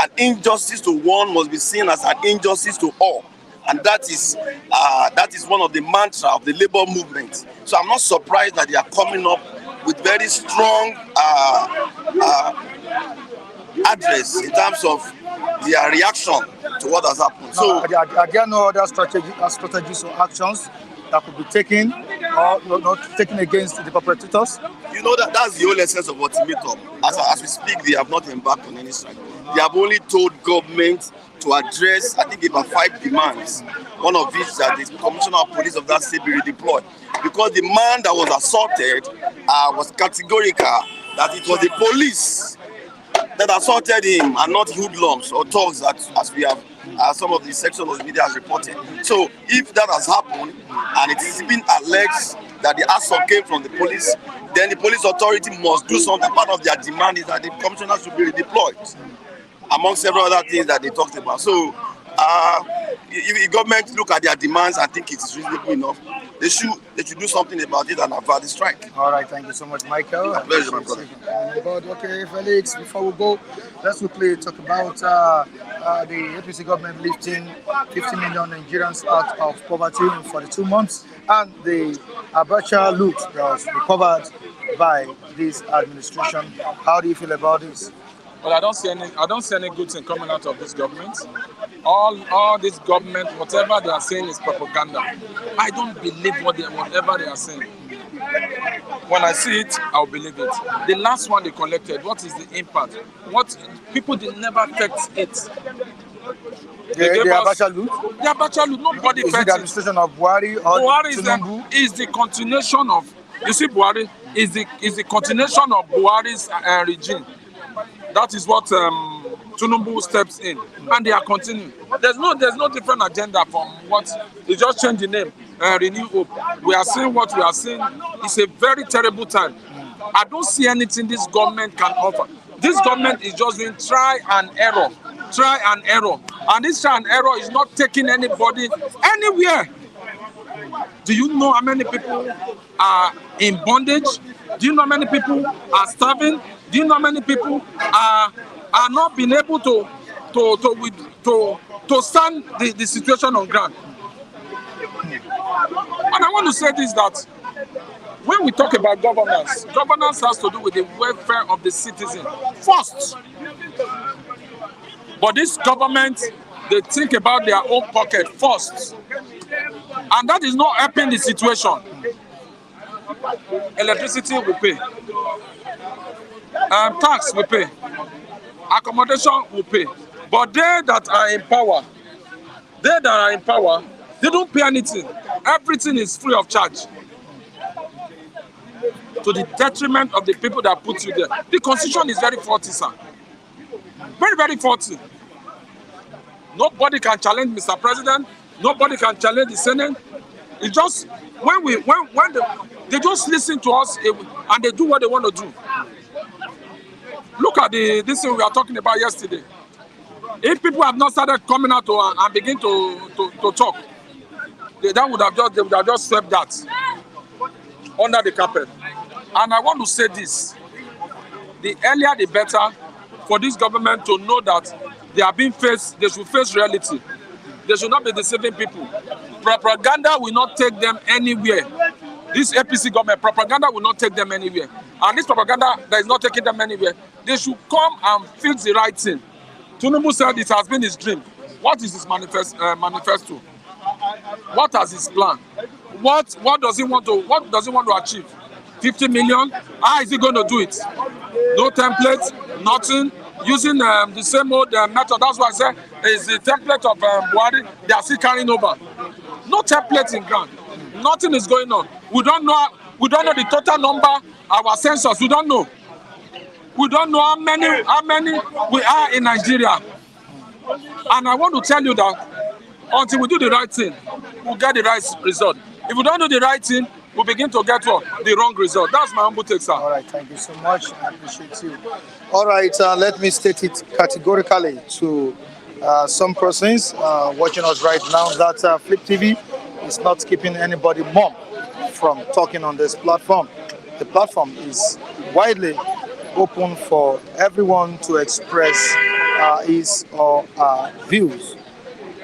an injustice to one must be seen as an injustice to all. And that is one of the mantra of the labor movement. So I'm not surprised that they are coming up with very strong address in terms of their reaction to what has happened. So are there no other strategies or actions that could be taken or not taken against the perpetrators? You know that's the whole essence of ultimatum. As we speak, they have not embarked on any strike. They have only told government to address, I think, about 5 demands. One of which that the Commissioner of Police of that state be redeployed, because the man that was assaulted was categorical that it was the police that assaulted him and not hoodlums or thugs, that as we have some of the section of the media has reported. So if that has happened and it is been alleged that the assault came from the police, then the police authority must do something. Part of their demand is that the commissioner should be redeployed, among several other things that they talked about. So if the government look at their demands and think it is reasonable enough, they should do something about it and avert the strike. All right, thank you so much, Michael. Pleasure, my brother. Okay, Felix, before we go, let's quickly talk about the APC government lifting 50 million Nigerians out of poverty in 42 months and the Abacha loot that was recovered by this administration. How do you feel about this? Well, I don't see any good thing coming out of this government. All this government, whatever they are saying is propaganda. I don't believe whatever they are saying. When I see it, I'll believe it. The last one they collected, what is the impact? What people did never affect it. The Abacha loot? The Abacha loot, nobody is felt it the administration of Buhari or Buhari is the continuation of, you see, Buhari is the continuation of Buhari's regime. That is what Tinubu steps in, and they are continuing. There's no different agenda from what they just changed the name. Renew Hope. We are seeing what we are seeing. It's a very terrible time. I don't see anything this government can offer. This government is just doing try and error, and this try and error is not taking anybody anywhere. Do you know how many people are in bondage? Do you know how many people are starving? Do you know how many people are not being able to stand the situation on ground? And I want to say this, that when we talk about governance has to do with the welfare of the citizen first. But this government, they think about their own pocket first. And that is not helping the situation. Electricity we pay. Tax we pay. Accommodation we pay. But they that are in power, they don't pay anything. Everything is free of charge. To the detriment of the people that put you there. The constitution is very faulty, sir. Very, very faulty. Nobody can challenge Mr. President. Nobody can challenge the Senate. It's just when they just listen to us and they do what they want to do. Look at this thing we are talking about yesterday. If people have not started coming out and begin to talk, they would have just swept that under the carpet. And I want to say this: the earlier the better for this government to know that they are being faced. They should face reality. They should not be deceiving people. Propaganda will not take them anywhere. This APC government, propaganda will not take them anywhere. And this propaganda that is not taking them anywhere, they should come and fix the right thing. Tinubu said it has been his dream. What is his manifesto? What has his plan? What does he want to achieve? 50 million? How is he going to do it? No template, nothing. Using the same old method. That's why I said it's the template of Buhari. They are still carrying over. No template in ground. Nothing is going on. We don't know the total number. Our census, we don't know. We don't know how many we are in Nigeria. And I want to tell you that until we do the right thing, we'll get the right result. If we don't do the right thing, we begin to get the wrong result. That's my humble take, sir. All right, thank you so much. I appreciate you. All right, let me state it categorically to some persons watching us right now that Flip TV is not keeping anybody mum from talking on this platform. The platform is widely open for everyone to express his or her views.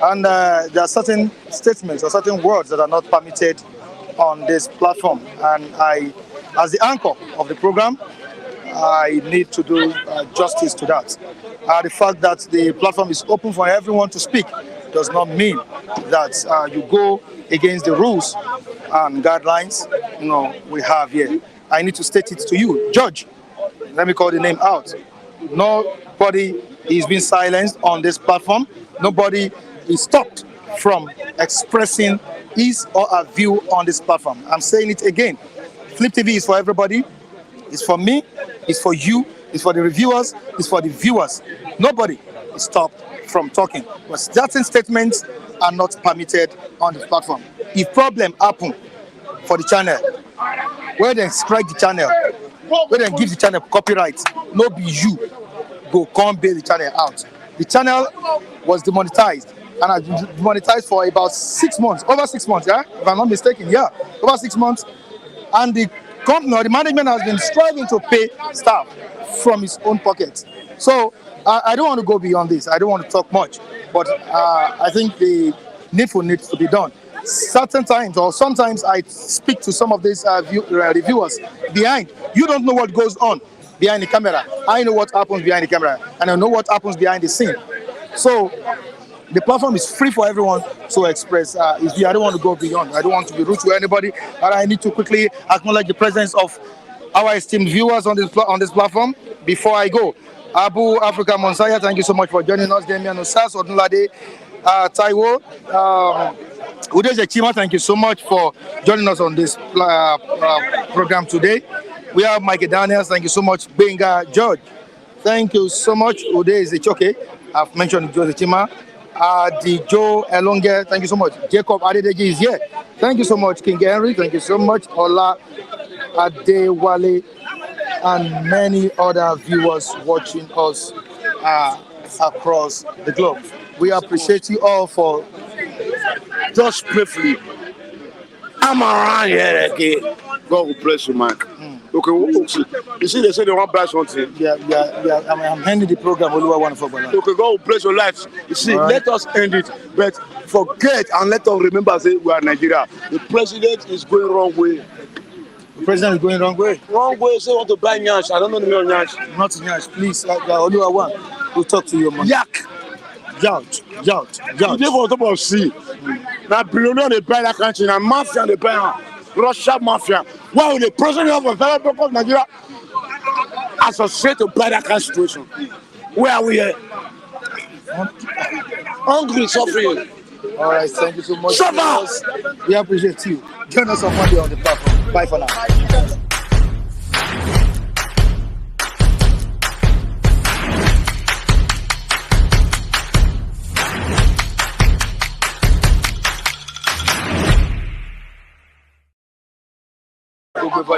And there are certain statements or certain words that are not permitted on this platform. And I, as the anchor of the program, I need to do justice to that. The fact that the platform is open for everyone to speak does not mean that you go against the rules and guidelines we have here. I need to state it to you. Judge, let me call the name out. Nobody is being silenced on this platform. Nobody is stopped from expressing his or her view on this platform. I'm saying it again. Flip TV is for everybody. It's for me. It's for you. It's for the reviewers. It's for the viewers. Nobody is stopped from talking. But certain statements are not permitted on the platform. If problem happen for the channel, where they strike the channel, where they give the channel copyright, no be you go come bail the channel out. The channel was demonetized, and I demonetized for about 6 months, over 6 months, yeah, if I'm not mistaken, yeah, over 6 months. And the company or the management has been striving to pay staff from its own pocket. So I don't want to go beyond this. I don't want to talk much, but I think the needful needs to be done. Certain times or sometimes I speak to some of these reviewers behind. You don't know what goes on behind the camera. I know what happens behind the camera, and I know what happens behind the scene. So the platform is free for everyone to express his view. I don't want to go beyond. I don't want to be rude to anybody, but I need to quickly acknowledge the presence of our esteemed viewers on this platform before I go. Abu Africa Monsaya, thank you so much for joining us. Demian Osas, Odunlade, Taiwo, Udeje Chima, thank you so much for joining us on this program today. We have Mike Daniels, thank you so much. Benga George, thank you so much. Ude is okay. I've mentioned Joe Chima. The Joe Elonge, thank you so much. Jacob Adedeji is here. Thank you so much. King Henry, thank you so much. Ola Adewale, and many other viewers watching us across the globe. We appreciate you all for Just briefly, I'm around here again. God will bless you, Mike. Okay, you see, they say they want to buy something. Yeah. I'm ending the program. Okay, God will bless your lives. You see, Let us end it, but forget and let us remember that we are Nigeria. The president is going wrong way. The president is going wrong way. Wrong way. Say want to buy Yacht. I don't know the meaning of Yacht. Not Yacht, please. We'll talk to you, man. Yacht. You live on top of sea. Now, billionaire they buy that country. Now, mafia they buy Russia mafia. Why would the president of the Federal Republic of Nigeria associate to buy that kind of situation? Where are we here? Hungry, suffering. All right, thank you so much. Suffer! We appreciate you. Join us on Monday on the platform. Bye for now. Go,